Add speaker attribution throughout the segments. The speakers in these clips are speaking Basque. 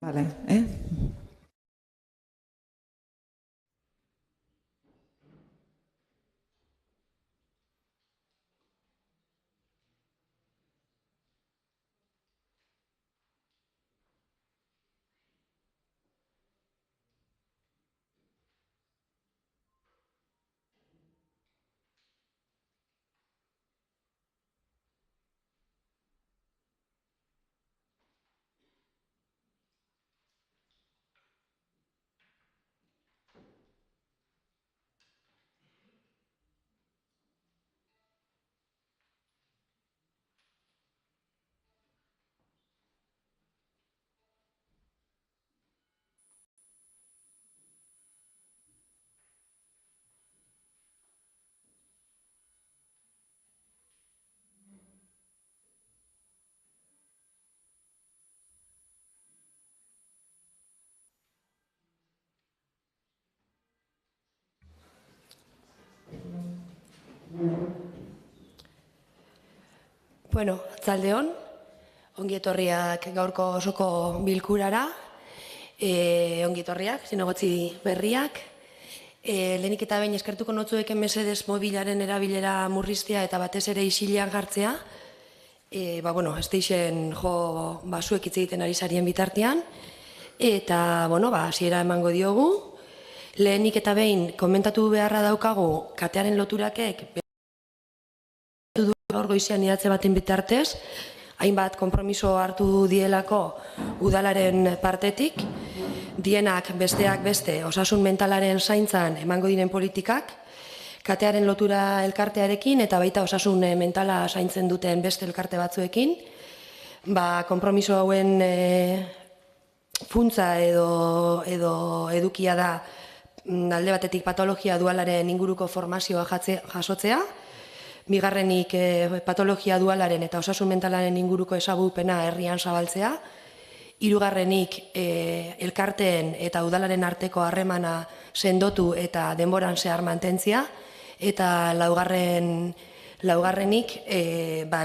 Speaker 1: Vale,
Speaker 2: Bueno, atzaldeon, ongi etorriak gaurko osoko bilkurara, ongi etorriak, zinegotzi berriak. Lehenik eta behin eskertuko notzueken mesedez mobilaren erabilera murriztea eta batez ere isilean jartzea. Ez deixen jo zuek hitz egiten ari zarien bitartean. Eta, hasiera emango diogu. Lehenik eta behin komentatu beharra daukagu katearen loturakek gaur goizean idatze baten bitartez, hainbat konpromiso hartu dielako udalaren partetik, dienak besteak beste osasun mentalaren zaintzan emango diren politikak, katearen lotura elkartearekin eta baita osasun mentala zaintzen duten beste elkarte batzuekin, konpromiso hauen funtza edo edukia da alde batetik patologia dualaren inguruko formazioa jasotzea, bigarrenik patologia dualaren eta osasun mentalaren inguruko ezagupena herrian zabaltzea, hirugarrenik elkarteen eta udalaren arteko harremana sendotu eta denboran zehar mantentzia, eta laugarrenik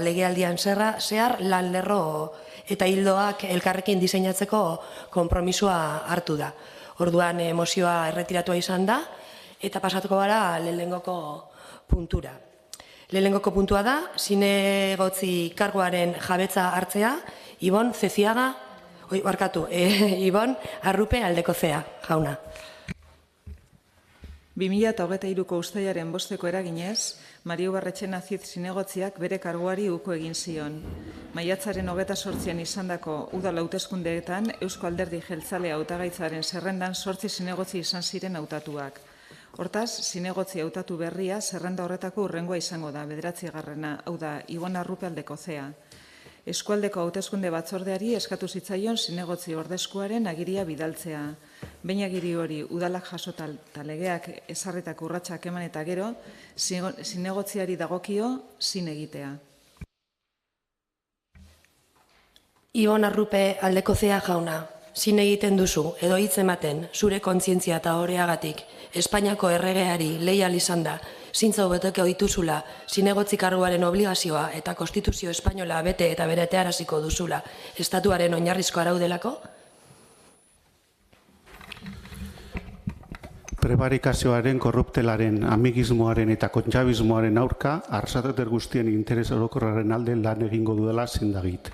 Speaker 2: legealdian zehar lan lerro eta hildoak elkarrekin diseinatzeko konpromisoa hartu da. Orduan mozioa erretiratua izan da eta pasatuko gara lehenengoko puntura. Lehenengoko puntua da, zinegotzi karguaren jabetza hartzea, Ibon Arrupe Aldekozea, jauna.
Speaker 1: 2023ko uztailaren 5ko eraginez, Mario Barretxena Cid zinegotziak bere karguari uko egin zion. Maiatzaren 28an izandako udal hauteskundeetan Eusko Alderdi Jeltzalea hautagaitzaren zerrendan 8 zinegotzi izan ziren hautatuak. Hortaz, zinegotzi hautatu berria zerrenda horretako hurrengoa izango da, 9. hau da, Ibon Arrupe Aldekozea. Eskualdeko hauteskunde batzordeari eskatu zitzaion zinegotzi ordezkoaren agiria bidaltzea. Behin agiri hori udalak jasota eta legeak ezarritako urratsak eman eta gero, zinegotziari dagokio zin egitea.
Speaker 2: Ibon Arrupe Aldekozea jauna, zin egiten duzu, edo hitz ematen, zure kontzientzia eta ohoreagatik, Espainiako erregeari leial izan da, zintzo beteko dituzula, zinegotzi karguaren obligazioa eta konstituzio espainola bete eta betearaziko duzula, estatuaren oinarrizko araudelako?
Speaker 3: Prebarikazioaren, korruptelaren, amigismoaren eta kontxabismoaren aurka, arrasater guztien interes orokorraren alde lan egingo duela zindagit.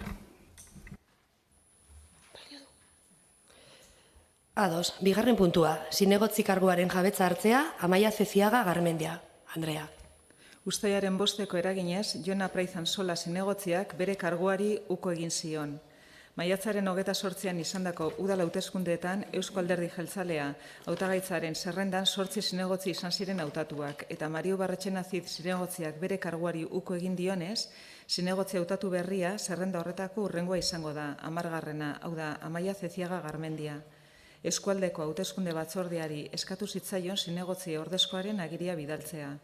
Speaker 2: Ados, bigarren puntua, zinegotzi karguaren jabetza hartzea, Amaia Zeziaga Garmendia. Andrea.
Speaker 1: Uztailaren 5ko eraginez, Jon Apraizan Sola zinegotziak bere karguari uko egin zion. Maiatzaren 28an izandako udal hauteskundeetan Eusko Alderdi Jeltzalea hautagaitzaren zerrendan 8 zinegotzi izan ziren hautatuak, eta Mario Barretxena Cid zinegotziak bere karguari uko egin dionez, zinegotzi hautatu berria zerrenda horretako hurrengoa izango da, 10. hau da, Amaia Zeziaga Garmendia. Eskualdeko hauteskunde batzordeari eskatu zitzaion zinegotzi ordezkoaren agiria bidaltzea.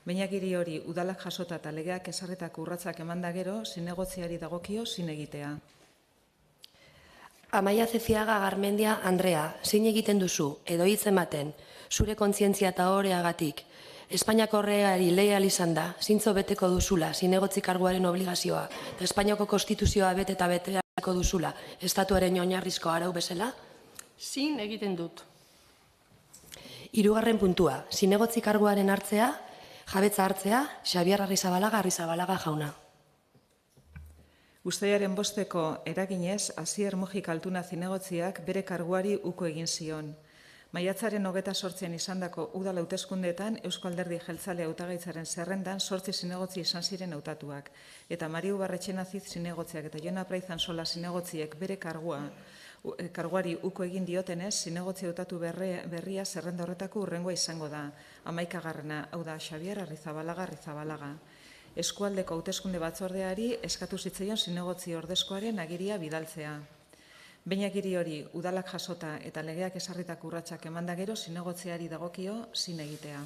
Speaker 1: Behin agiri hori udalak jasota eta legeak ezarritako urratsak emanda gero, zinegotziari dagokio zin egitea.
Speaker 2: Amaia Zeziaga Garmendia Andrea, zin egiten duzu, edo hitz ematen, zure kontzientzia eta ohoreagatik, Espainiako erregeari leial izan da, zintzo beteko duzula, zinegotzi karguaren obligazioa, eta Espainiako konstituzioa bete eta betearaziko aldatzeko duzula estatuaren oinarrizko arau bezala?
Speaker 4: Zin egiten dut.
Speaker 2: 3. puntua, zinegotzi karguaren hartzea, jabetza hartzea, Xabier Arrizabalaga jauna.
Speaker 1: Uztailaren 5 eraginez, Asier Mujik Altuna zinegotziak bere karguari uko egin zion. Maiatzaren 28 izandako udal hauteskundeetan Eusko Alderdi Jeltzalea hautagaitzaren zerrendan 8 zinegotzi izan ziren hautatuak, eta Mariu Barretxenaziz zinegotziak eta Jon Apraiz Ansola zinegotziek bere karguari uko egin diotenez, zinegotzi hautatu berria zerrenda horretako hurrengoa izango da, 11. hau da Xabier Arrizabalaga. Eskualdeko hauteskunde batzordeari eskatu zitzaion zinegotzi ordezkoaren agiria bidaltzea. Behin agiri hori udalak jasota eta legeak ezarritako urratsak emanda gero zinegotziari dagokio zin egitea.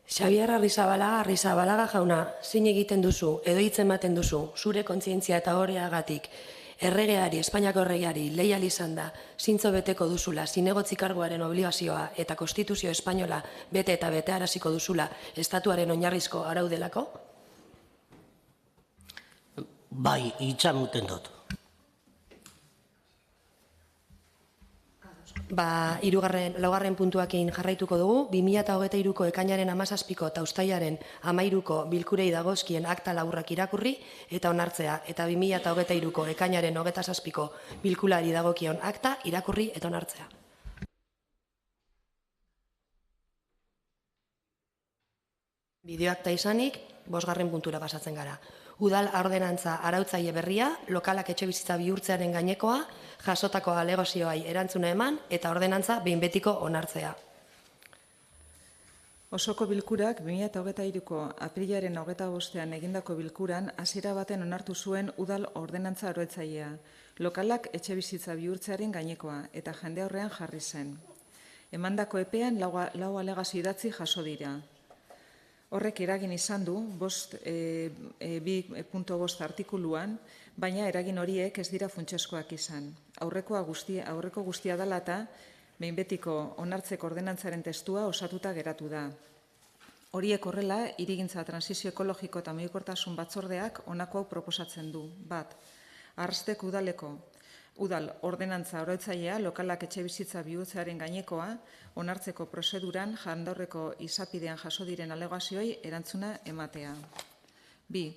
Speaker 2: Xabier Arrizabalaga jauna, zin egiten duzu, edo hitz ematen duzu, zure kontzientzia eta horreagatik, erregeari, Espainiako erregeari, leial izan da, zintzo beteko duzula, zinegotzi karguaren obligazioa eta Konstituzio Espainola bete eta betearaziko duzula estatuaren oinarrizko araudelako?
Speaker 5: Bai, itxamuten dut.
Speaker 2: Laugarren puntuakin jarraituko dugu, 2023ko ekainaren 17ko eta uztailaren 13ko bilkurei dagozkien akta laburrak irakurri eta onartzea, eta 2023ko ekainaren 27ko bilkulari dagokion akta irakurri eta onartzea. Bideoakta izanik, 5. puntura pasatzen gara. Udal ordenantza arautzaile berria, lokalak etxebizitza bihurtzearen gainekoa, jasotako alegazioai erantzuna eman eta ordenantza behin betiko onartzea.
Speaker 1: Osoko bilkurak 2023ko aprilaren 25ean egindako bilkuran hasiera baten onartu zuen udal ordenantza arautzailea, lokalak etxebizitza bihurtzearen gainekoa eta jende aurrean jarri zen. Emandako epean 4 alegazio idatzi jaso dira. Horrek eragin izan du 2.5 artikuluan, baina eragin horiek ez dira funtsezkoak izan. Aurreko guztia dela eta behin betiko onartzeko ordenantzaren testua osatuta geratu da. Horiek horrela, hirigintza transizio ekologiko eta mugikortasun batzordeak honako hau proposatzen du. 1. Arrasteko udal ordenantza arautzailea lokalak etxebizitza bihurtzearen gainekoa onartzeko prozeduran jandaurreko izapidean jaso diren alegazioei erantzuna ematea. 2.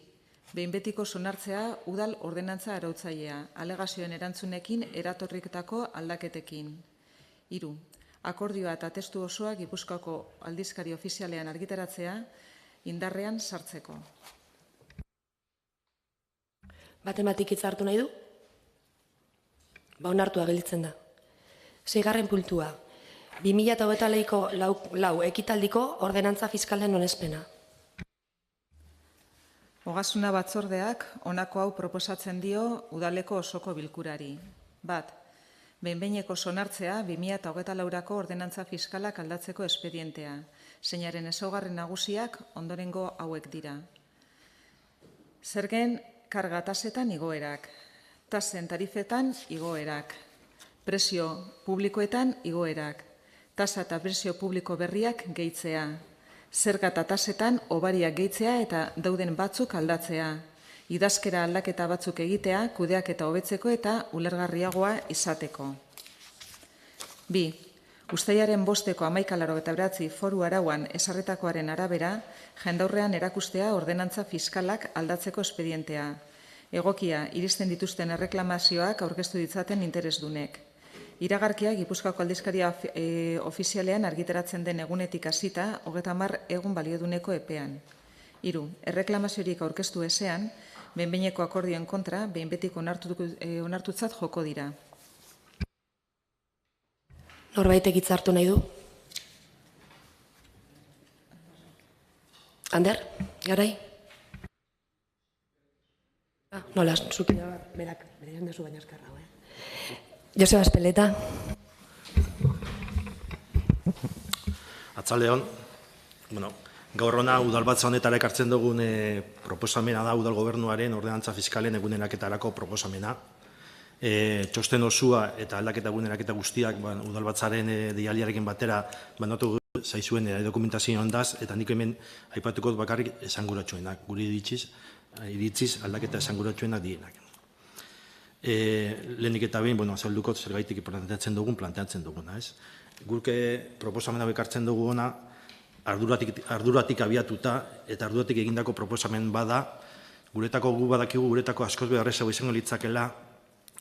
Speaker 1: Behin betiko onartzea udal ordenantza arautzailea alegazioen erantzunekin eratorritako aldaketekin. 3. Akordioa eta testu osoa Gipuzkoako aldizkari ofizialean argitaratzea indarrean sartzeko.
Speaker 2: Batematik hitza hartu nahi du? Onartua gelditzen da. 6. puntua. 2024ko lau ekitaldiko ordenantza fiskalen onespena.
Speaker 1: Ogasuna batzordeak honako hau proposatzen dio udaleko osoko bilkurari. 1. Behin-behineko onartzea 2024ko ordenantza fiskalak aldatzeko espedientea. Zeinaren ezaugarri nagusiak ondorengo hauek dira. Zergen karga tasetan igoerak. Tasen tarifetan igoerak, prezio publikoetan igoerak, tasa eta prezio publiko berriak gehitzea, zerga eta tasetan hobariak gehitzea eta dauden batzuk aldatzea, idazkera aldaketa batzuk egitea, kudeaketa hobetzeko eta ulergarriagoa izateko. 2. Uztailaren 5ko 1189 foru arauan ezarritakoaren arabera, jendaurrean erakustea ordenantza fiskalak aldatzeko espedientea. Egokia iristen dituzten erreklamazioak aurkeztu ditzaten interesdunek. Iragarkia Gipuzkoako aldizkaria ofizialean argitaratzen den egunetik hasita 30 egun balioduneko epean. 3. Erreklamaziorik aurkeztu ezean, behin-behineko akordioen kontra, behin betiko onartutzat joko dira.
Speaker 2: Norbaitek hitza hartu nahi du? Ander, garai? Nola, zuki da, berak, bere jandezu baina eskerra, Joseba Espeleta.
Speaker 6: Atzaldeon, gaur hona udalbatza honetara ekartzen dugun proposamena da udal gobernuaren ordenantza fiskalen egunenaketarako proposamena. Txosten osua eta aldaketa eguneraketa guztiak udalbatzaren deialdiarekin batera banatu zaizuen dokumentazio ondaz, eta nik hemen aipatuko bakarrik esanguratsuenak, guri iritziz aldaketa esanguratsuenak dienak. Lehenik eta behin, azalduko zergaitik planteatzen duguna, ez? Guk proposamen hau ekartzen dugu ona, arduratik abiatuta eta arduratik egindako proposamen bada, badakigu guretako askoz beharrezago izango litzakela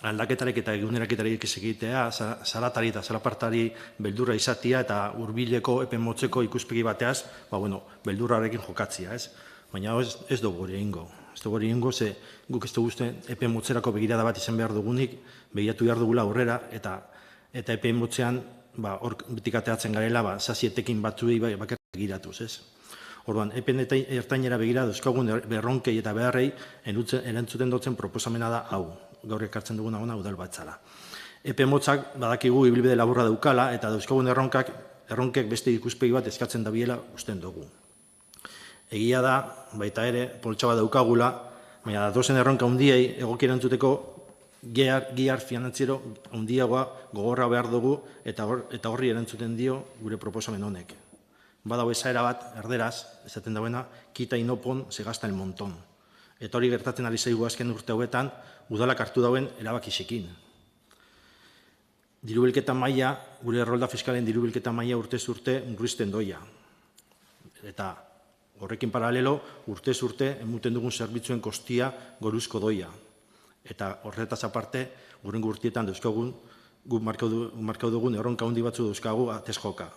Speaker 6: aldaketarek eta eguneraketarik ez egitea, zalatari eta zalapartari beldurra izatea eta hurbileko epe motzeko ikuspegi bateaz, beldurrarekin jokatzia, ez? Baina ez dugu hori egingo. Ez dugu hori egingo, ze guk ez dugu uste epe motzerako begirada bat izan behar dugunik, begiratu behar dugula aurrera, eta epe motzean hor bitikateatzen garela, zazietekin batzuei bakarrik begiratuz, ez? Orduan, epen ertainera begira dauzkagun berronkei eta beharrei erantzuten dutzen proposamena da hau, gaur ekartzen duguna ona udalbatzara. Epe motzak badakigu ibilbide laburra daukala eta dauzkagun erronkek beste ikuspegi bat eskatzen dabiela usten dugu. Egia da, baita ere, poltsa bat daukagula, baina datozen erronka hundiei egoki erantzuteko gihar finanziero hundiagoa gogorra behar dugu eta horri erantzuten dio gure proposamen honek. Badago esaera bat, erderaz, esaten dauena, quita y no pon, se gasta el montón. Eta hori gertatzen ari zaigu azken urte hauetan, udalak hartu dauen erabakisekin. Dirubilketa maila, gure errolda fiskalen dirubilketa maila urtez urte murrizten doia. Eta horrekin paralelo, urtez urte emuten dugun zerbitzuen kostia goruzko doia. Eta horretaz aparte, gurengo urtietan dauzkagun, guk markau dugun erronka handi batzu dauzkagu atez joka.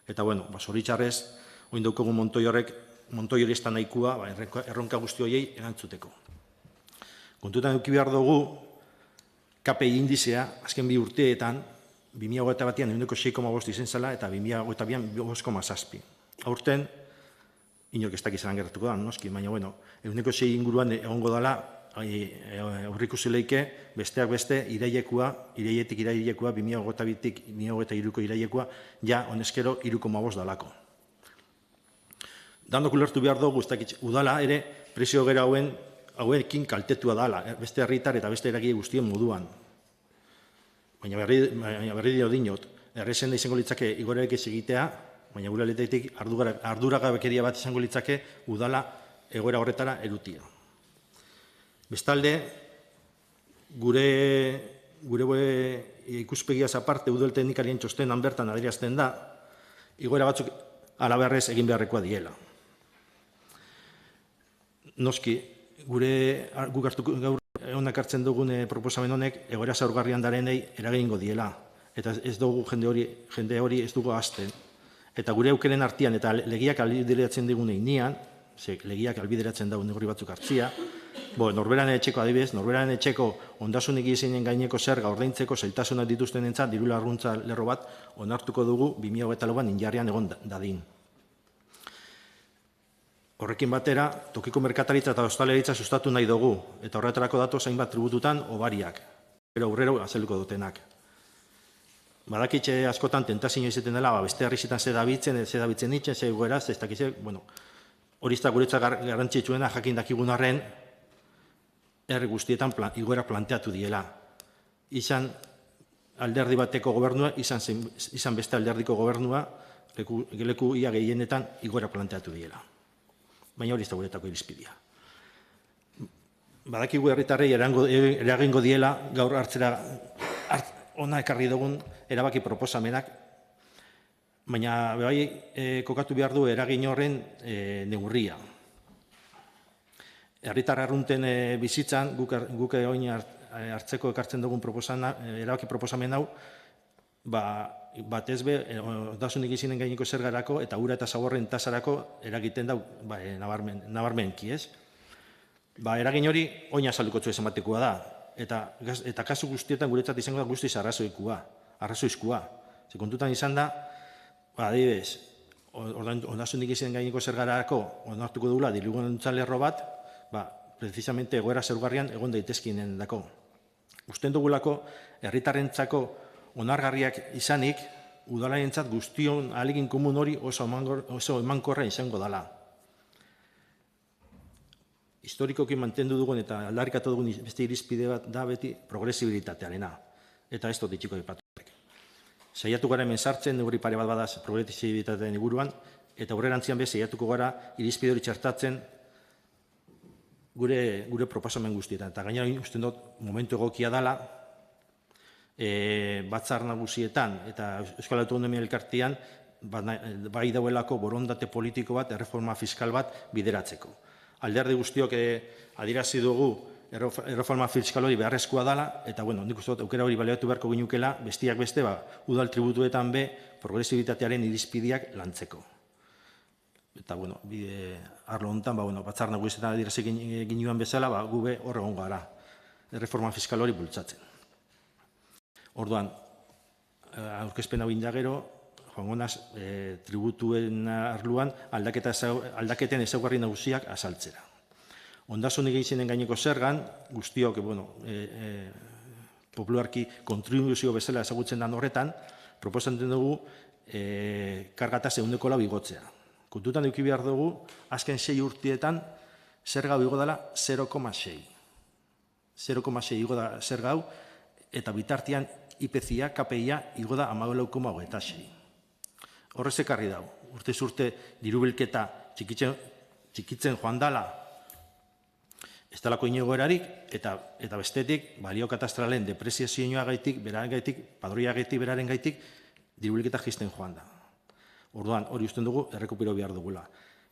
Speaker 6: Eta, zoritxarrez, oin daukagun Montoi hori ez da nahikua erronka guzti horiei erantzuteko. Kontutan eduki behar dugu, KPI indizea, azken bi urteetan, 2008 batean 6,5 izen zela eta 2008an 5,7. Aurten, inork ez dakiz zelan gertatuko da, noski, baina, 6 inguruan egongo dela, aurrikusi leike, besteak beste, iraietik irailekua, 2008-tik 2008-ko irailekua, ja, honezkero, 3,5 dalako. Dandok ulertu behar dugu, udala ere, presio gera hauekin kaltetua dala, beste herritar eta beste eragile guztien moduan. Baina berri dio dinot, errezen da izango litzake igorarek ez egitea, baina gure aldetik arduragabekeria bat izango litzake udala egoera horretara erutia. Bestalde, gure ikuspegiaz aparte udal teknikarien txostenan bertan adierazten da, igoera batzuk alabeharrez egin beharrekoa diela. Noski, guk hartuko gaur honak hartzen dugun proposamen honek egoera zaurgarrian darenei eragingo diela. Eta ez dugu jende hori ez dugu hasten. Eta gure aukeren artean eta legiak albideratzen digun einean, legiak albideratzen dago neurri batzuk hartzia, norberaren etxeko adibidez, norberaren etxeko ondasunik izinen gaineko zerga ordaintzeko zailtasunak dituzten entzat, diru laguntza lerro bat onartuko dugu 2008an injarrian egon dadin. Horrekin batera, tokiko merkataritza eta ostalaritza sustatu nahi dugu, eta horretarako datoz hainbat tribututan obariak, aurrero azeluko dutenak. Badakitxe askotan tentazio izaten dela, beste herrizetan ze dabitzen nitzen, ze egoeraz, ez dakize, hori ez da guretzat garrantzitsuena jakin dakigun arren, herri guztietan igoera planteatu diela. Izan alderdi bateko gobernua, izan beste alderdiko gobernua, leku ia gehienetan igoera planteatu diela. Baina hori ez da guretako irizpidea. Badakigu herritarrei eragingo diela gaur hartzera ona ekarri dugun erabaki proposamenak, baina kokatu behar du eragin horren neurria. Herritar arrunten bizitzan, guk oin hartzeko ekartzen dugun erabaki proposamen hau, batez be, ondasunik izinen gaineko zergarako eta ura eta zaborren tasarako eragiten dau nabarmenki, ez? Eragin hori oin azalduko zuen batekoa da, eta kasu guztietan guretzat izango da guztiz arrazoizkua. Ze kontutan izan da, adibidez, ondasunik izinen gaineko zergarako onartuko dugula diruguntza lerro bat, precisamente egoera zergarrian egon daitezkinen dako. Usten dugulako, herritarrentzako onargarriak izanik, udalarentzat guztion ahalegin komun hori oso emankorra izango dela. Historikoki mantendu dugun eta aldarrikatu dugun beste irizpide bat da beti progresibilitatearena. Eta ez dut itxiko ipatuak. Saiatu gara hemen sartzen, neurri pare bat badaz progresibilitatearen inguruan, eta aurrerantzian bez saiatuko gara irizpide hori txertatzen gure proposamen guztietan. Eta gainera uste dut momentu egokia dela, batzar nagusietan eta Euskal Autonomia Elkartean bai dauelako borondate politiko bat, erreforma fiskal bat bideratzeko. Alderdi guztiok adierazi dugu erreforma fiskal hori beharrezkoa dela, eta nik uste dut aukera hori baliatu beharko ginukela, bestiak beste, udal tributuetan progresibitatearen irizpideak lantzeko. Eta, arlo honetan, batzar nagusietan adierazi ginuen bezala, gube hor egon gara, erreforma fiskal hori bultzatzen. Orduan, aurkezpen hau indagero, joango naz, tributuen arluan aldaketen ezaugarri nagusiak azaltzera. Ondasun egitzenen gaineko zergan, guztiok, popularki kontribuzio bezala ezagutzen den horretan, proposatzen dugu kargataz 100% igotzea. Kontutan eduki behar dugu, azken 6 urtietan zerga igo dela 0,6. 0,6 igo da zerga hau, eta bitartean IPC-a, KPI-a igo da 14,26. Horrez ekarri dago, urtez urte dirubilketa txikitzen joan dala ez dalako inegoerarik, eta bestetik balio katastralen depreziazioagaitik, padroiagaitik, beraren gaitik, dirubilketa jisten joan da. Orduan, hori usten dugu, errekupero behar dugula.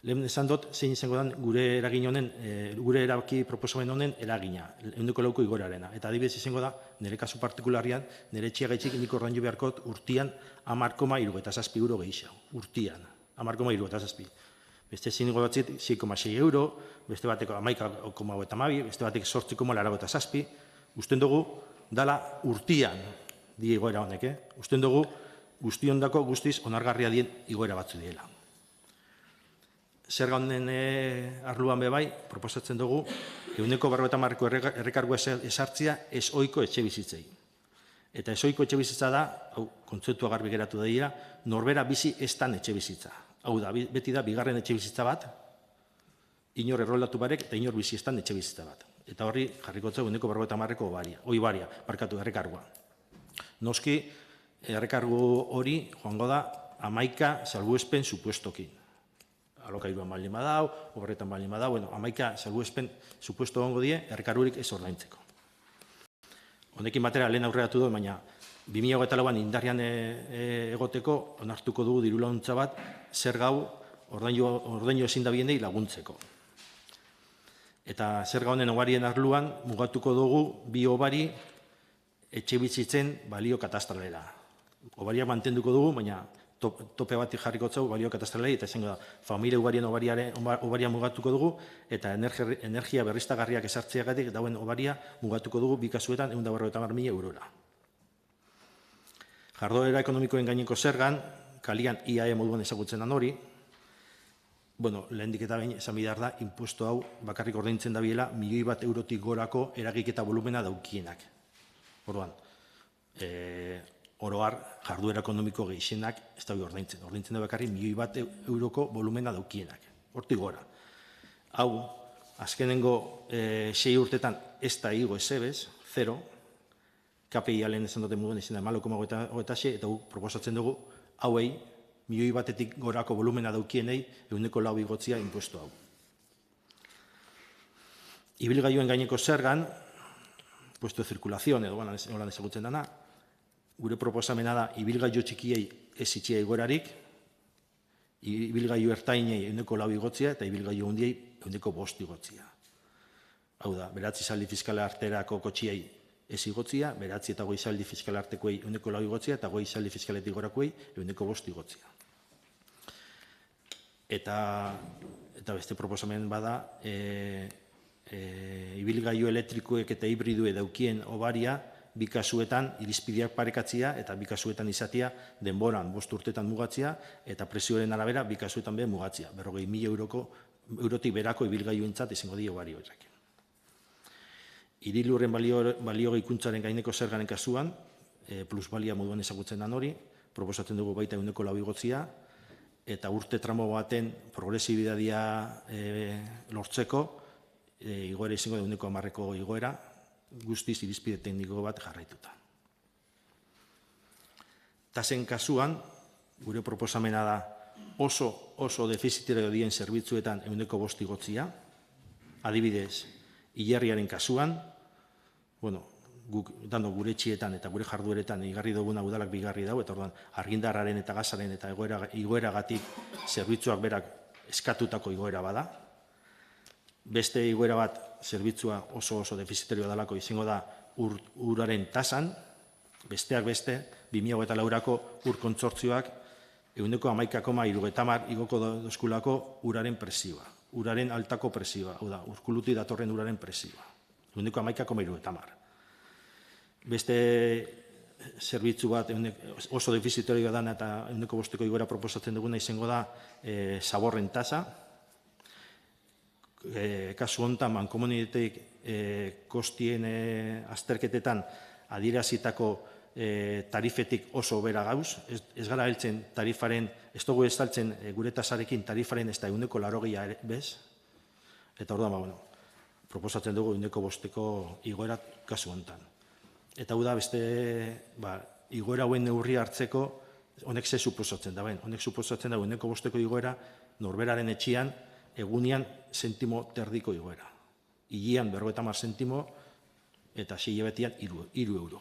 Speaker 6: Lehen esan dut, zein izango den gure eragin honen, gure erabaki proposamen honen eragina, 100% igorarena. Eta adibidez izango da, nire kasu partikularian, nire etxeagaitzik nik ordaindu beharkot urtian 10,67 euro gehiago. Urtian, 10,67. Beste zingo batzit 6,6 euro, beste bateko 11,52, beste batek 8,87. Usten dugu, dala urtian di igoera honek, Usten dugu, guztiondako guztiz onargarria dien igoera batzu diela. Zerga honen arluan bebai, proposatzen dugu, 150ko errekargua esartzia ez ohiko etxe bizitzei. Eta ez ohiko etxe bizitza da, hau, kontzeptua garbi geratu da dira, norbera bizi ez dan etxe bizitza. Hau da, beti da, bigarren etxe bizitza bat, inor erroldatu barek, eta inor bizi ez dan etxe bizitza bat. Eta horri, jarrikotza 150ko baria, barkatu errekargua. Noski, errekargu hori, joango da, 11 salbuespen supuestokin. Alokairuan baldin badau, horretan baldin badau, 11 salbuespen supuesto gongo die, errekargurik ez ordaintzeko. Honekin batera lehen aurreratu du, baina 2008an indarrian egoteko, onartuko dugu diru laguntza bat, zer gau ordainu ezin da biendei laguntzeko. Eta zerga honen obarien arluan, mugatuko dugu bi obari etxe bizitzen balio katastralera. Obariak mantenduko dugu, baina tope bat jarriko zau balio katastralei, eta izango da, familia ugarien obaria mugatuko dugu, eta energia berriztagarriak esartzeagatik dauen obaria mugatuko dugu bi kasuetan 150.000 eurora. Jarduera ekonomikoen gaineko zergan, kalian IAE moduan ezagutzen dan hori, lehendik eta behin esan bidar da, impuesto hau bakarrik ordaintzen da biela 1.000.000 eurotik gorako eragiketa volumena daukienak. Orduan, oroar jarduera ekonomiko gehienak ez da ordaintzen. Ordaintzen da bakarri 1.000.000 euroko volumena daukienak. Hortik gora. Hau, azkenengo 6 urtetan ez da igo ezebez, 0, KPI lehen esan duten moduan izan da 0,26, eta proposatzen dugu, hauei, 1.000.000 gorako volumena daukienei, 4% igotzia impuesto hau. Ibilgailuen gaineko zergan, puesto de circulación, edo holan ezagutzen dana, gure proposamena da, ibilgailu txikiei ez itxia igorarik, ibilgailu ertainei 4% igotzia, eta ibilgailu hundiei 5% igotzia. Hau da, beratzi zaldi fiskala arterako kotxiei ez igotzia, beratzi eta 5 zaldi fiskala artekoei 4% igotzia, eta 5 zaldi fiskaletik gorakoei 5% igotzia. Eta beste proposamen bada, ibilgailu elektrikoek eta hibridue daukien obaria, bi kasuetan irizpideak parekatzia eta bi kasuetan izatea denboran 5 urtetan mugatzia eta prezioaren arabera bi kasuetan be mugatzia. 40.000 eurotik berako ibilgailuentzat izango die obari horrek. Hirilurren balio gehikuntzaren gaineko zergaren kasuan, plusbalia moduan ezagutzen dan hori, proposatzen dugu baita 4% igotzia, eta urte tramo baten progresibidadia lortzeko, igoera izango da 10% igoera, guztiz irizpide tekniko bat jarraituta. Tasen kasuan, gure proposamena da oso defizitero dien zerbitzuetan 5% igotzia, Adibidez, hilerriaren kasuan, guk dano gure etxietan eta gure jardueretan igarri duguna udalak bigarri dago, eta orduan argindarraren eta gazaren eta igoeragatik zerbitzuak berak eskatutako igoera bada. Beste igoera bat zerbitzua oso defizitarioa dalako izango da uraren tasan, besteak beste, 2004ko ur kontsortzioak 11,70 igoko doskulako uraren presioa, uraren altako presioa, hau da, urkuluti datorren uraren presioa, 11,70. Beste zerbitzu bat oso defizitarioa dana eta 1,5ko igoera proposatzen duguna izango da zaborren tasa. Kasu honetan, mankomunitateek kostien azterketetan adierazitako tarifetik oso bera gauz. Ez gara heltzen tarifaren, ez dugu estaltzen gure tasarekin tarifaren ez da 1,80 bez. Eta orduan, proposatzen dugu 1,5ko igoera kasu honetan. Eta hau da beste igoera hauen neurri hartzeko, honek ze suposatzen da, honek suposatzen da 1,5ko igoera norberaren etxian, egunean zentimo terdiko igoera. Hilean 50 zentimo eta 6 hilabetian 3 euro.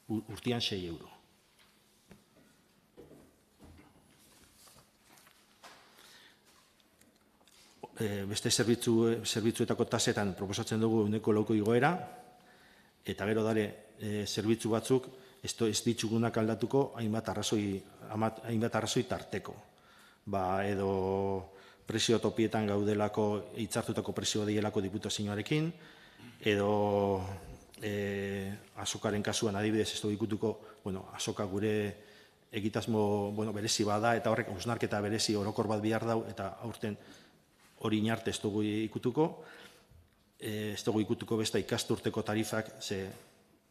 Speaker 6: Urtean 6 euro. Beste zerbitzuetako tasetan proposatzen dugu 1,4ko igoera, eta gero dare zerbitzu batzuk ez ditugunak aldatuko hainbat arrazoi tarteko. Edo presio topietan gaudelako hitzartutako presioa dielako diputazioarekin, edo azokaren kasuan adibidez ez du ikutuko, azoka gure egitasmo berezi bada, eta horrek hausnarketa berezi orokor bat bihar dau, eta aurten hori inarte ez dugu ikutuko. Ez dugu ikutuko besta ikasturteko tarifak, ze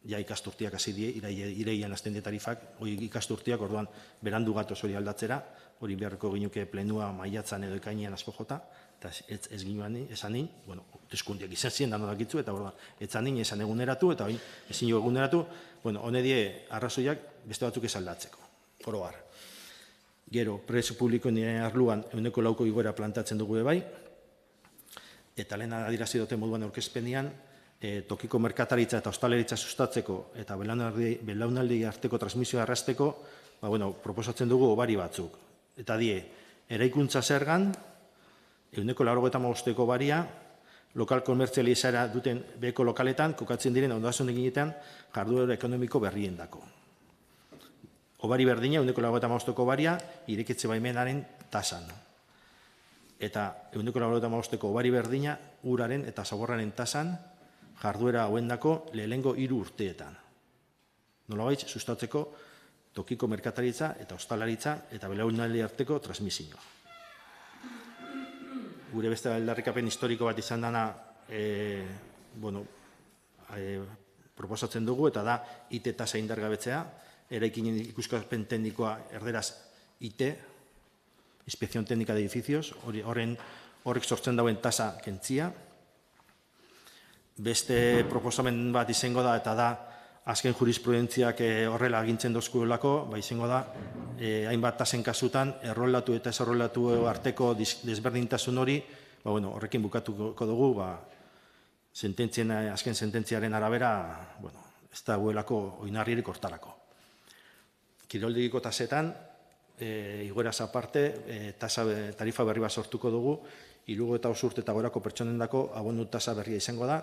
Speaker 6: ikasturtiak hasi die, ireian hasten die tarifak, hori ikasturtiak orduan berandu gatoz hori aldatzera, hori beharko ginuke plenua maiatzan edo ekainean asko jota, eta ez ginoan esan nien, hauteskundeak izan ziren danodak itzu, eta orduan etzan nien esan eguneratu, eta ezin jo eguneratu, hone die arrazoiak beste batzuk ez aldatzeko, oro har. Gero, prezio publikoen arluan 1,4ko igoera plantatzen dugu bai, eta lehen adirazi dute moduan aurkezpenean, tokiko merkataritza eta ostalaritza sustatzeko eta belaunaldi arteko transmisioa errazteko, proposatzen dugu obari batzuk. Eta eraikuntza zergan, 1,85ko baria, lokal komertzializara duten beheko lokaletan, kokatzen diren ondasun eginetan, jarduera ekonomiko berrien dako. Obari berdina, 1,85ko baria, irekitze baimenaren tasan. Eta 1,85ko obari berdina, uraren eta zaborraren tasan, jarduera hauendako lehenengo 3 urteetan. Nolabait, sustatzeko tokiko merkataritza eta ostalaritza eta belaunaldi arteko transmisioa. Gure beste aldarrikapen historiko bat izan dana proposatzen dugu, eta da IT tasa indargabetzea, eraikinen ikuskapen teknikoa erderaz IT, Inspección Técnica de Edificios, horrek sortzen dauen tasa kentzia. Beste proposamen bat izango da, eta da azken jurisprudentziak horrela agintzen dozkuelako, izango da, hainbat tasen kasutan, erroldatu eta ez erroldatu arteko desberdintasun hori, horrekin bukatuko dugu, azken sententziaren arabera, ez da guelako oinarririk hortarako. Kiroldigiko tasetan, igoeraz aparte, tarifa berri bat sortuko dugu, 75 urte eta gorako pertsonen dako abonu tasa berria izango da,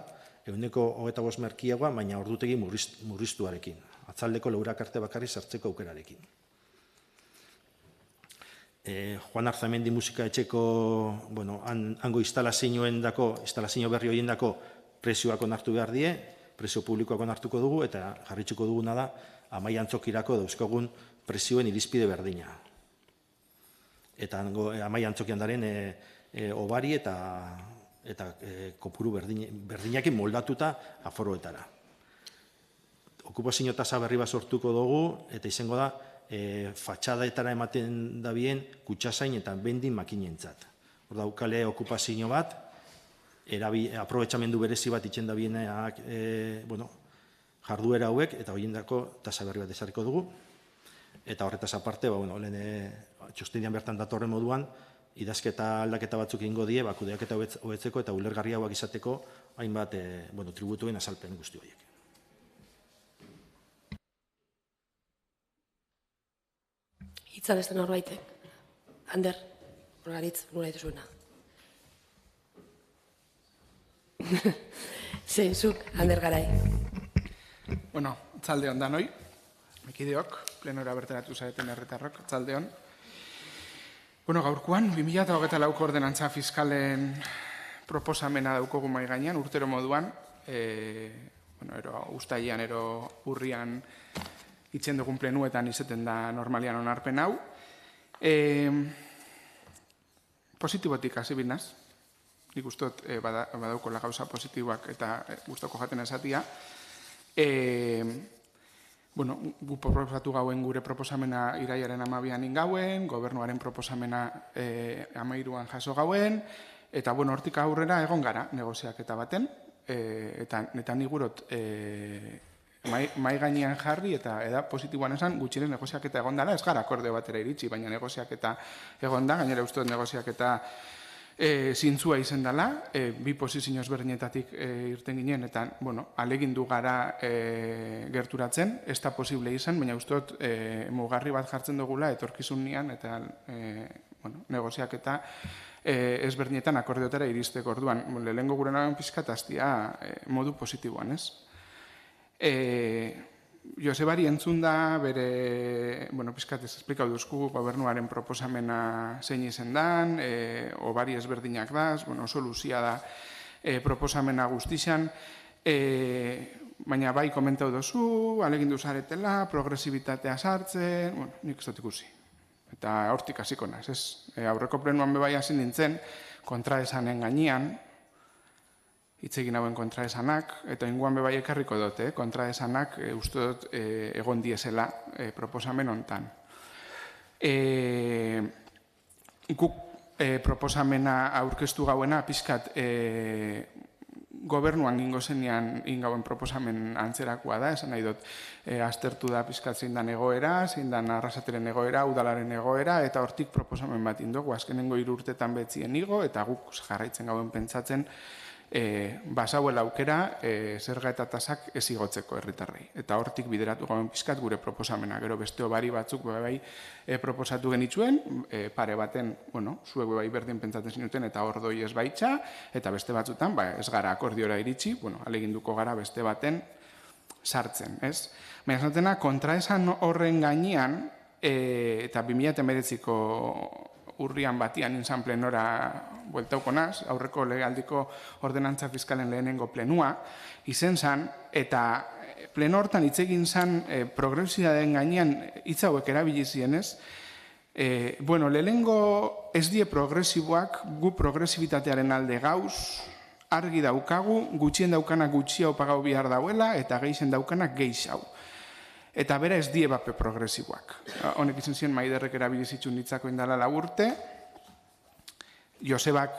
Speaker 6: 125 merkiagoa, baina ordutegi murriztuarekin. Atzaldeko leurak arte bakarri sartzeko aukerarekin. Juan Arzamendi musika etxeko, hango instalazioen dako, instalazio berri horien dako prezioak onartu behar die, prezio publikoak onartuko dugu, eta jarritxuko duguna da, Amaia Antzokirako dauzkogun prezioen irizpide berdina. Eta Amaia Antzokian daren obari eta kopuru berdinakin moldatuta aforoetara. Okupazio tasa berri bat sortuko dugu, eta izango da, fatxadaetara ematen dabien kutsazain eta bendin makinentzat. Hor daukale okupazio bat, aprobetxamendu berezi bat itxen dabienak jarduera hauek, eta horiendako tasa berri bat ezarriko dugu. Eta horretaz aparte, lehen txostenian bertan datorren moduan, idazketa aldaketa batzuk egingo die, kudeaketa hobetzeko eta ulergarriagoak izateko hainbat tributuen azalpen guzti horiek.
Speaker 2: Hitza beste norbaitek. Ander, Margaritz, nura dituzuena. Zuk, Ander Garai.
Speaker 7: Bueno, txaldeon danoi, ekideok, plenora bertaratu zareten herritarrok, txaldeon. Bueno, gaurkoan, 2024ko ordenantza fiskalen proposamena daukogu mai gainean, urtero moduan, uztailean, urrian itzen dugun plenuetan izeten da normalian onarpen hau. Positibotik hasi binaz, nik ustot badaukola gauza positiboak eta gustoko jaten esatia. Gu proposatu gauen gure proposamena iraiaren 12an ingauen, gobernuaren proposamena 13an jaso gauen, eta hortik aurrera egon gara negoziaketa baten, eta nigurot mai gainean jarri eta positiboan esan gutxiren negoziaketa egon dela, ez gara akorde batera iritsi, baina negoziaketa egon da, gainera uste dut negoziaketa zintzua izen dela, bi posizio ezberdinetatik irten ginen, eta alegindu gara gerturatzen, ez da posible izan, baina uste dut mugarri bat jartzen dugula etorkizunean, eta negoziaketa ezberdinetan akordeotara iristeko orduan. Lehengo gure nagoen pizkat hastia modu positiboan, ez? Josebari entzun da, bere, pizkat ez esplikau duzku, gobernuaren proposamena zein izen dan, obari ezberdinak da, oso luzia da proposamena guztixan, baina bai komentau duzu, alegindu zaretela, progresibitatea sartzen, nik ez dut ikusi. Eta hortik hasiko naz, ez? Aurreko plenuan bebai hasi nintzen, kontraesanen gainean, hitz egin hauen kontraesanak, eta inguan bebai ekarriko dut, kontraesanak uste dut egon diesela proposamen hontan. Guk proposamena aurkeztu gauena, pixkat gobernuan gingo zenean ingauen proposamen antzerakoa da, esan nahi dut, aztertu da pixkat zein dan egoera, zein dan arrasateren egoera, udalaren egoera, eta hortik proposamen bat indogu, azkenengo 3 urtetan betzien igo, eta guk jarraitzen gauen pentsatzen, basauela aukera zerga eta tasak ez igotzeko herritarrei. Eta hortik bideratu gauen pixkat gure proposamena. Gero beste obari batzuk bai proposatu genitzuen, pare baten, zuek bai berdin pentsatzen zinuten eta hor doi ez baitxa, eta beste batzutan ez gara akordiora iritsi, aleginduko gara beste baten sartzen, ez? Baina esatena, kontraesan horren gainean, eta 2019ko urrian batian inzan plenora bueltauko naz, aurreko legealdiko ordenantza fiskalen lehenengo plenua, izen zan, eta pleno hortan hitz egin zan progresidaden gainean hitz hauek erabili zienez, lehenengo ez die progresiboak gu progresibitatearen alde gauz, argi daukagu, gutxien daukanak gutxiau pagau bihar dauela, eta geixen daukanak geixau. Eta bera ez die bape progresiboak. Honek izan ziren Maiderrek erabilizitxun ditzako indala 4 urte, Josebak,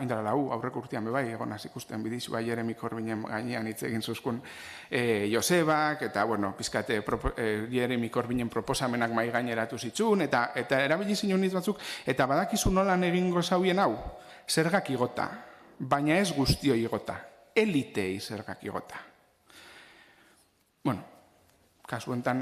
Speaker 7: indala 4, aurreko urtean bebai, egonaz ikusten bidizu, Jeremy Corbinen gainean hitz egin zuzkun Josebak, eta, pizkate Jeremy Corbinen proposamenak mai gaineratu zitzun, eta erabilizitxun hitz batzuk, eta badakizu nolan egingo zauien hau, zergak igota, baina ez guztio igota, elitei zergak igota. Kasu enten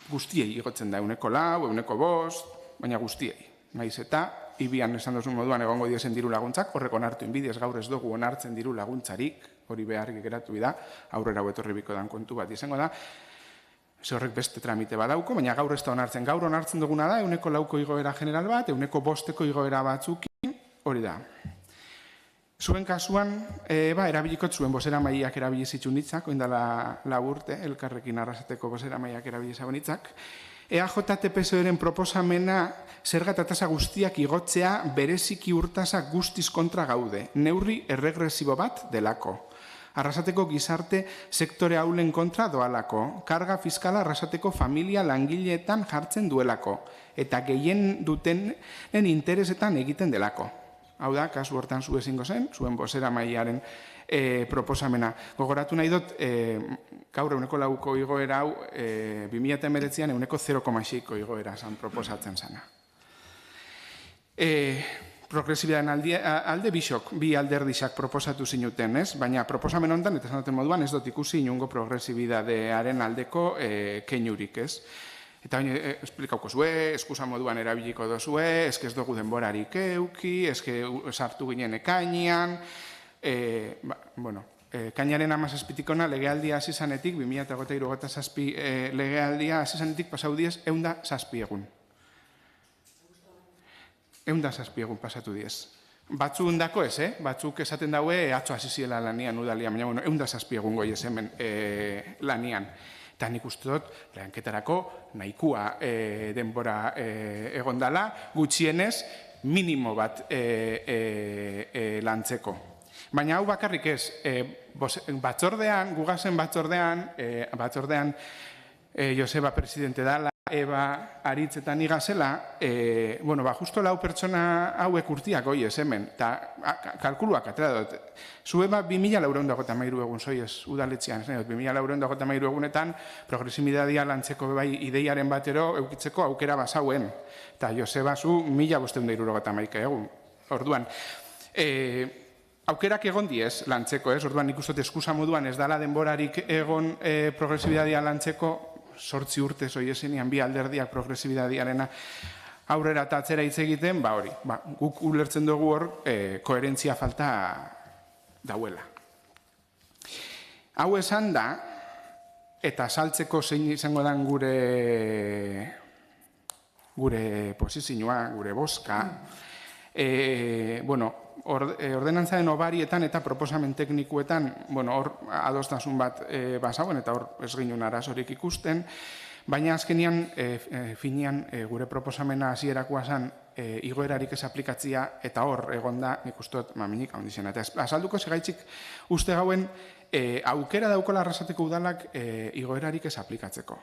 Speaker 7: guztiei igotzen da, 4, 5, baina guztiei. Naiz eta, ibian esan duzun moduan egongo diezen diru laguntzak, horrek onartu inbidiez gaur ez dugu onartzen diru laguntzarik, hori beharrik geratu da, aurrera etorri biko dan kontu bat izango da, ze horrek beste tramite badauko, baina gaur ez da onartzen. Gaur onartzen duguna da, 4ko igoera general bat, 5ko igoera batzukin, hori da. Zuen kasuan, erabilikot zuen bozera maiak erabilizitzun ditzak, oindala 4 urte, elkarrekin arrasateko bozera maiak erabilizago ditzak. EAJ-TPSOren proposamena zerga eta tasa guztiak igotzea bereziki urtasa guztiz kontra gaude, neurri erregresibo bat delako. Arrasateko gizarte sektore haulen kontra doalako, karga fiskala arrasateko familia langileetan jartzen duelako, eta gehien dutenen interesetan egiten delako. Hau da, kasu hortan zu ezingo zen, zuen bozera maiaren proposamena. Gogoratu nahi dut, gaur 4ko igoera hau, 2019an 0,6ko igoera zan proposatzen zana. Progresibidaden alde bi alderdixak proposatu zinuten, ez? Baina proposamen honetan, eta esan duten moduan, ez dut ikusi inungo progresibidadearen aldeko keinurik, ez? Eta baina, esplikauko zue, eskusa moduan erabiliko dozue, eske ez dugu denborarik euki, eske sartu ginen ekainean, kainaren 17-tikona legealdia hasi zanetik, 2023-2027 legealdia hasi zanetik pasau diez 107 egun. 107 egun pasatu diez. Batzu hundako ez, batzuk esaten daue atzo hasi ziela lanian udalia, baina 107 egun goi ez hemen lanian. Eta nik uste dut, lanketarako nahikua denbora egondala, gutxienez minimo bat lantzeko. Baina hau bakarrik ez, batzordean, gugazen batzordean, Joseba presidente dala, Eba aritzetan igazela, justo lau pertsona hauek urtiak goi ez hemen, eta kalkuluak atera dut. Zueba 2.453 egun zoiez udaletxean, 2.453 egunetan progresibidadia lantzeko bai ideiaren batero eukitzeko aukera basauen. Eta Joseba zu 1.573 egun. Orduan, aukerak egon diez lantzeko, orduan ikustot eskusa moduan ez dala denborarik egon progresibidadia lantzeko, 8 urte zoiezenean bi alderdiak progresibidadiarena aurrera eta atzera hitz egiten, hori, guk ulertzen dugu hor koherentzia falta dauela. Hau esan da, eta saltzeko zein izango dan gure posizioa, gure boska, ordenantzaren obarietan eta proposamen teknikuetan, hor adostasun bat basauen eta hor ez ginen arazorik ikusten, baina azkenian, finean, gure proposamena hasierakoa zen igoerarik ez aplikatzia eta hor egonda nik ustot maminik handizena. Eta azalduko segaitzik uste gauen aukera daukola Arrasateko udalak igoerarik ez aplikatzeko.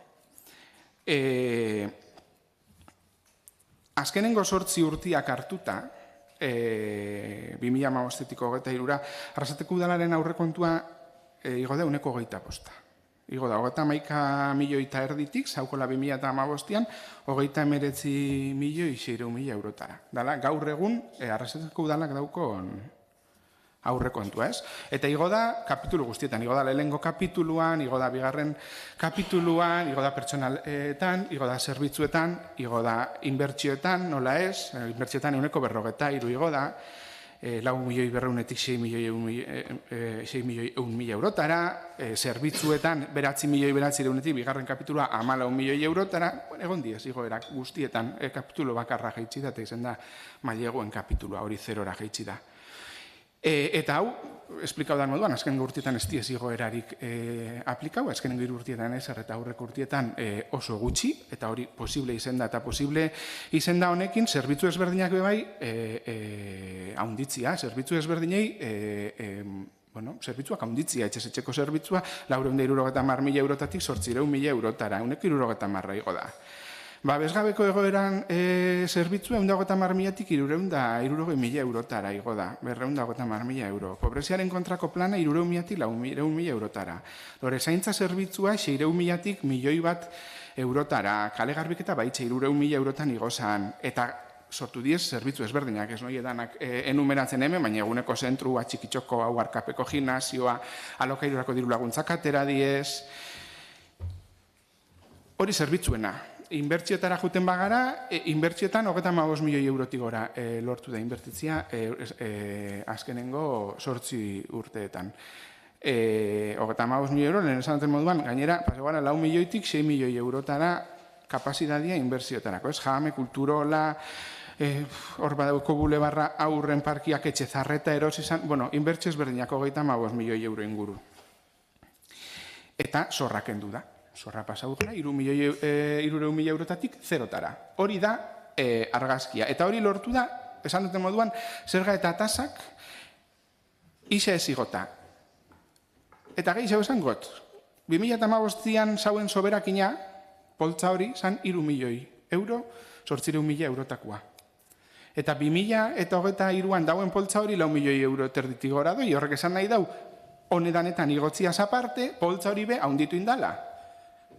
Speaker 7: Azkenengo 8 urtiak hartuta, 2015-tik 23, Arrasateko udalaren aurrekontua igo da 1,25. Igo da, 31 milioi eta erditik, zaukola 2015an, 39.600.000 eurotara. Dala, gaur egun, Arrasateko udalak daukon aurrekontua, ez? Eta igo da kapitulu guztietan, igo da lehengo kapituluan, igo da bigarren kapituluan, igo da pertsonaletan, igo da zerbitzuetan, igo da inbertsioetan, nola ez? Inbertsioetan 1,43 igo da, 4.200.000-etik 6.100.000 eurotara, zerbitzuetan 9.900.000-etik bigarren kapitulua 14.000.000 eurotara, egon diez, igoerak guztietan kapitulo bakarra jaitsi da, eta izan da mailegoen kapitulua hori 0ra jaitsi da. Eta hau, esplikau da moduan, azken urtietan ez diez igoerarik aplikau, azken urtietan ez, eta aurreko urtietan oso gutxi, eta hori posible izen da, eta posible izen da honekin, zerbitzu ezberdinak bebai haunditzia, zerbitzu ezberdinei, zerbitzuak haunditzia, etxezetxeko zerbitzua, 470.000 eurotatik 800.000 eurotara, 170 igo da. Bezgabeko egoeran zerbitzua 150.000-etik 360.000 eurotara igo da, 250.000 euro. Pobreziaren kontrako plana 300.000-etik 400.000 eurotara. Lore zaintza zerbitzua 600.000-etik 1.000.000 eurotara. Kale garbiketa baitxe 300.000 eurotan igo zan. Eta sortu diez zerbitzu ezberdinak, ez noi edanak enumeratzen hemen, baina eguneko zentrua, txikitxoko, hau arkapeko gimnazioa, alokairurako diru laguntzak atera diez. Hori zerbitzuena. Inbertziotara juten bagara, inbertzioetan 35 milioi eurotik gora lortu da inbertitzia azkenengo 8 urteetan. 35 milioi euro, lehen esan duten moduan, gainera, pasegara 4 milioitik 6 milioi eurotara kapazitatea inbertzioetarako. Jame, kulturola, hor badauko bulebarra aurren parkiak etxezarreta erosi izan, inbertzio ezberdinak 35 milioi euro inguru. Eta zorra kendu da. Zorra pasaurra, 300.000 eurotatik 0tara. Hori da argazkia. Eta hori lortu da, esan duten moduan, zerga eta tasak isa ez igota. Eta gehiago esan got, 2015an zauen soberakina, poltza hori, zan 3 milioi euro, 800.000 eurotakoa. Eta 2023an dauen poltza hori 4 milioi euro terditik gora doi, horrek esan nahi dau, honedanetan igotziaz aparte, poltza hori be haunditu indala.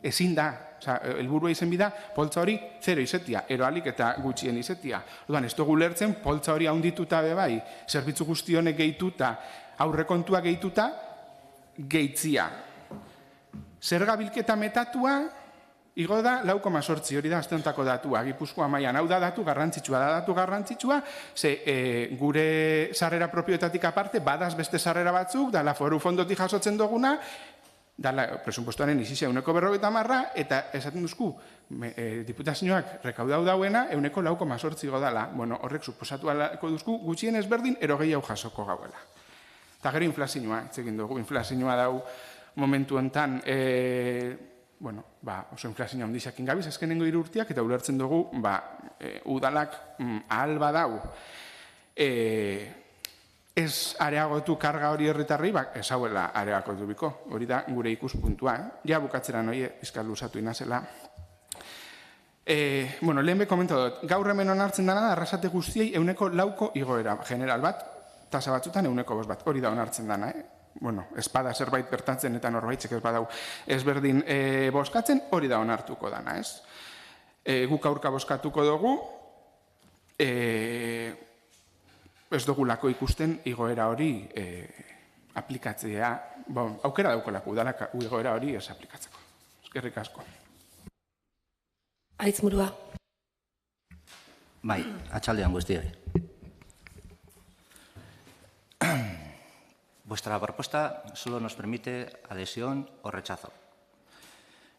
Speaker 7: Ezin da, helburua izen bida, poltza hori 0 izetia, eroalik eta gutxien izetia. Orduan, ez dugu lertzen, poltza hori haundituta bebai, zerbitzu guzti honek gehituta, aurrekontua gehituta, gehitzia. Zerga bilketa metatua, igo da 4,8, hori da asteontako datua, Gipuzkoa mailan. Hau da datu garrantzitsua, ze gure sarrera propioetatik aparte, badaz beste sarrera batzuk, dala foru fondotik jasotzen duguna, dala presupuestoaren izizia 1,50, eta esaten duzku, diputazioak rekaudau dauena, 4,8 igo dala. Bueno, horrek suposatu alako duzku, gutxien ezberdin, erogei hau jasoko gauela. Eta gero inflazioa, etzekin dugu, inflazioa dau momentu enten, oso inflazioa handizakin gabiz, azkenengo 3 urteak, eta ulertzen dugu, udalak ahal badau, ez areagotu karga hori herritarrei, ez hauela areagotu biko, hori da gure ikuspuntua. Ja bukatzera noie, izkal luzatu inazela. Lehen be komentatu dut, gaur hemen onartzen dena da, arrasate guztiei 4 igoera general bat, tasa batzutan 5 bat, hori da onartzen dena, espada zerbait bertatzen eta norbaitzek ez badau ezberdin boskatzen, hori da onartuko dana, ez? Guk aurka boskatuko dugu, ez dugulako ikusten igoera hori aplikatzea, aukera daukolako udalak igoera hori ez aplikatzeko. Eskerrik asko.
Speaker 2: Aitzmurua.
Speaker 5: Bai, atxaldean guztioi. Vuestra propuesta solo nos permite adhesión o rechazo.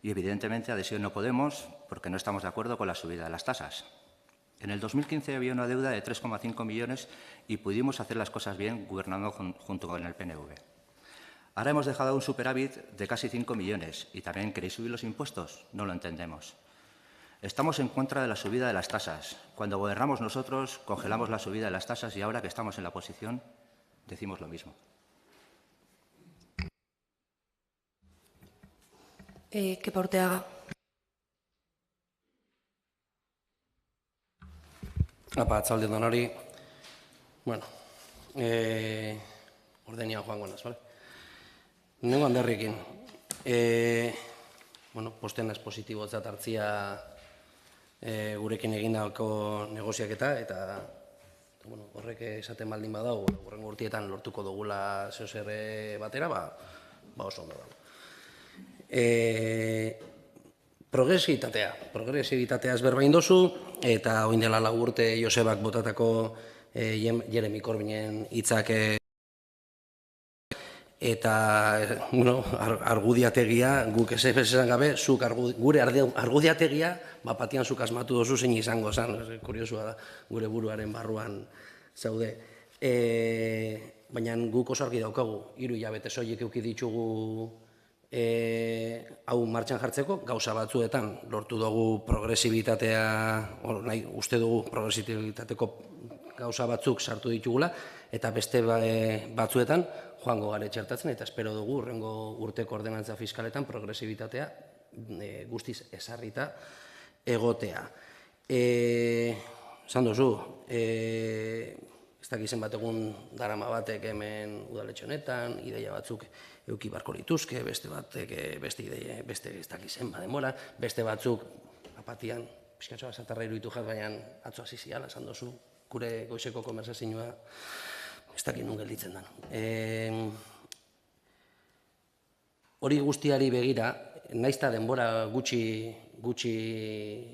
Speaker 5: Y evidentemente adhesión no podemos porque no estamos de acuerdo con la subida de las tasas. En el 2015 había una deuda de 3,5 millones y pudimos hacer las cosas bien gobernando junto con el PNV. Ahora hemos dejado un superávit de casi 5 millones y también queréis subir los impuestos. No lo entendemos. Estamos en contra de la subida de las tasas. Cuando gobernamos nosotros congelamos la subida de las tasas y ahora que estamos en la oposición decimos lo mismo.
Speaker 2: Kepa Urteaga.
Speaker 8: Atzalde donori. Ordenia joango naz, bale? Nengo handerrikin. Posten ez positibotzat hartzia gurekin egindako negoziaketa, eta horrek esaten baldin badau, horrengo urtietan lortuko dugula zeozer batera, oso ondo dago. Progresibitatea ez berbain dozu, eta oin dela 4 urte Josebak botatako Jeremy Corbinen hitzak eta argudiategia, guk ez esan gabe, gure argudiategia, batian zuk asmatu dozu zein izango zen, kuriosua da, gure buruaren barruan zaude. Baina guk oso argi daukagu, 3 hilabete soilik eduki ditugu hau martxan jartzeko, gauza batzuetan lortu dugu progresibitatea, uste dugu progresibitateko gauza batzuk sartu ditugula, eta beste batzuetan joango gare txertatzen, eta espero dugu urrengo urteko ordenantza fiskaletan progresibitatea guztiz ezarrita egotea. Esan duzu, ez dakizen bat egun darama batek hemen udaletxe honetan, ideia batzuk euki barko lituzke, beste batek beste ez dakizen bademora, beste batzuk apatian, pixkatxoa zatarra iruditu jat, baina atzo aziziala, esan duzu, gure goizeko konversazioa ez dakit nun gelditzen den. Hori guztiari begira, naizta denbora gutxi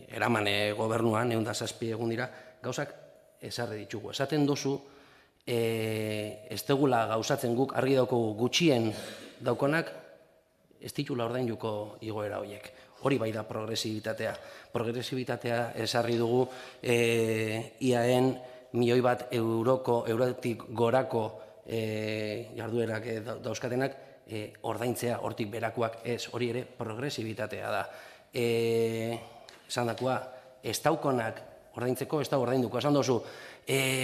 Speaker 8: eramane gobernuan, 107 egun dira, gauzak ezarri ditugu. Esaten duzu, ez dugula gauzatzen guk argi dauko gutxien daukonak, ez ditula ordainduko igoera horiek. Hori bai da progresibitatea. Progresibitatea ezarri dugu IAEN €1.000.000 gorako jarduerak dauzkatenak ordaintzea, hortik berakoak ez, hori ere progresibitatea da. Esan dakoa, ez daukonak ordaintzeko, ez da ordainduko. Esan duzu,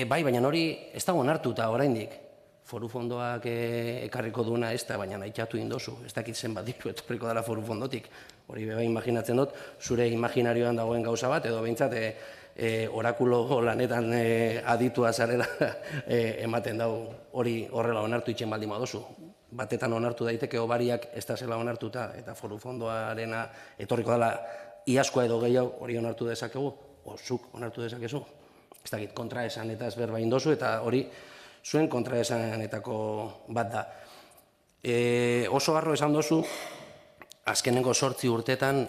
Speaker 8: bai, baina hori ez dago onartuta oraindik. Foru fondoak ekarriko duena ez da, baina nahiatu indozu. Ez dakit zenbat ditu etorriko dela foru fondotik. Hori beba imaginatzen dut, zure imaginarioan dagoen gauza bat, edo behintzat orakulo lanetan aditua zarela ematen dau hori horrela onartu itxen baldin badozu. batetan onartu daiteke hobariak ez da zela onartuta, eta foru fondoarena etorriko dela iazkoa edo gehiago hori onartu dezakegu, o zuk onartu dezakezu. Ez dakit, kontraesan eta ez berba indozu, eta hori zuen kontraesanetako bat da. Oso harro esan dozu, azkenengo 8 urtetan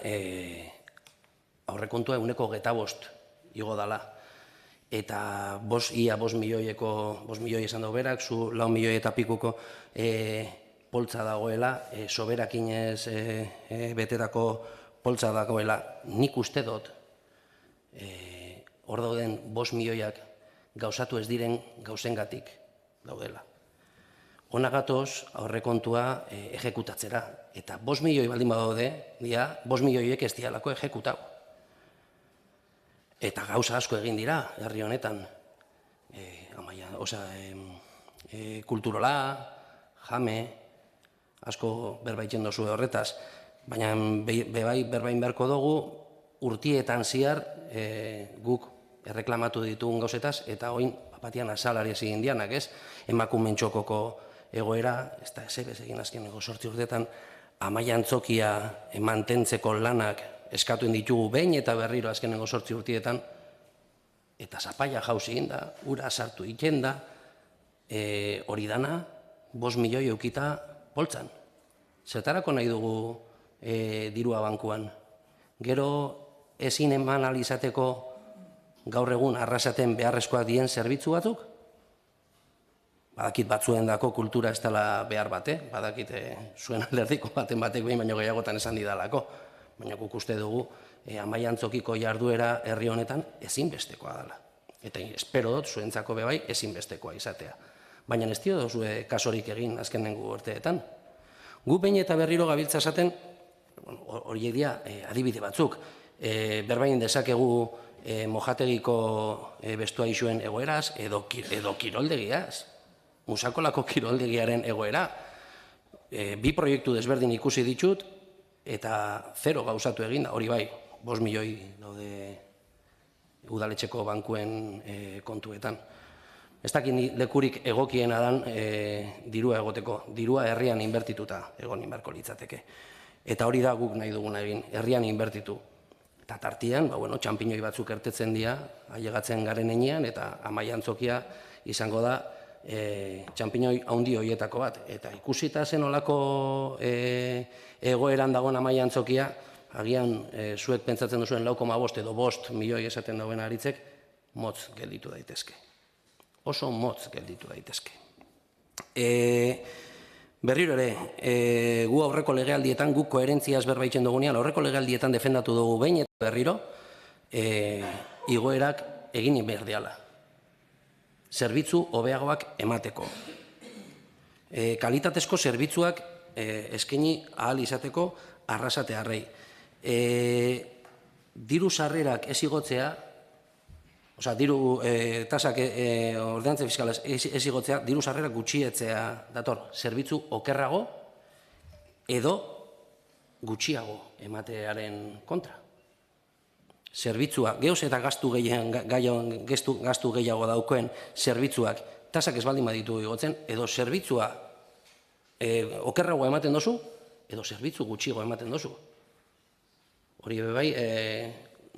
Speaker 8: aurrekontua 125 igo dala. Eta ia 5 milioi esan dugu berak, zu 4 milioi eta pikuko poltsa dagoela, soberakinez betetako poltsa dagoela. Nik uste dut, hor dauden 5 milioiak gauzatu ez diren gauzengatik daudela. Hona gatoz aurrekontua ejekutatzera. Eta 5 milioi baldin badaude, 5 milioiek ez dialako ejekutau. Eta gauza asko egin dira, herri honetan. Kulturola, jame, asko berbaitzen dozu horretaz. Baina berbain beharko dugu, urtietan ziar guk erreklamatu ditugun gauzetaz, eta oin batian asalari egin dianak, ez? Emakumen txokoko egoera, ez da ez egin azkeneko 8 urtetan, amaiantzokia mantentzeko lanak eskatuen ditugu behin eta berriro azkeneko 8 urtietan, eta zapaia jauzi egin da, ura sartu egiten da, hori dana 5 milioi eukita poltsan. Zertarako nahi dugu dirua bankuan. Gero ezin eman alizateko gaur egun arrasaten beharrezkoak dien zerbitzu batzuk? Badakit batzuen dako kultura ez dela behar bate, badakit zuen alderdiko batek behin baino gehiagotan esan didalako. Baina guk uste dugu amaiantzokiko jarduera herri honetan ezinbestekoa dela. Eta espero dut zuentzako bebai ezinbestekoa izatea. Baina ez dio duzue kasorik egin azkenengo urteetan. Gu behin eta berriro gabiltza esaten, hori egia adibide batzuk, berbain dezakegu mojategiko bestua isuen egoeraz edo kiroldegiaz. Musakolako kiroldegiaren egoera. 2 proiektu desberdin ikusi ditut, eta 0 gauzatu egin da, hori bai, 5 milioi daude udaletxeko bankuen kontuetan. Ez dakit lekurik egokiena dan dirua egoteko, dirua herrian inbertituta egon inberko litzateke. Eta hori da guk nahi duguna egin, herrian inbertitu. Eta tartian, txampiñoi batzuk ertetzen dira, ailegatzen garen enean, eta amaiantzokia izango da txampiñoi haundi horietako bat. Eta ikusita zen olako egoeran dagoen amaiantzokia, agian zuek pentsatzen duzuen 4,5 edo 5 milioi esaten dauen aritzek, motz gelditu daitezke. Oso motz gelditu daitezke. Berriro ere, gu aurreko legealdietan, gu koherentziaz berbaitzen dugunean, aurreko legealdietan defendatu dugu behin eta berriro, igoerak egin behar diala. Zerbitzu hobeagoak emateko. Kalitatezko zerbitzuak eskaini ahal izateko arrasatearrei. Diru sarrerak ez igotzea, diru tasak ordenantze fiskalaz ez igotzea, diru sarrerak gutxietzea dator, zerbitzu okerrago edo gutxiago ematearen kontra. Zerbitzua, gehoz eta gastu gehiago daukoen zerbitzuak tasak ez baldin baditu igotzen, edo zerbitzua okerrago ematen dozu, edo zerbitzu gutxiago ematen dozu. Hori bai,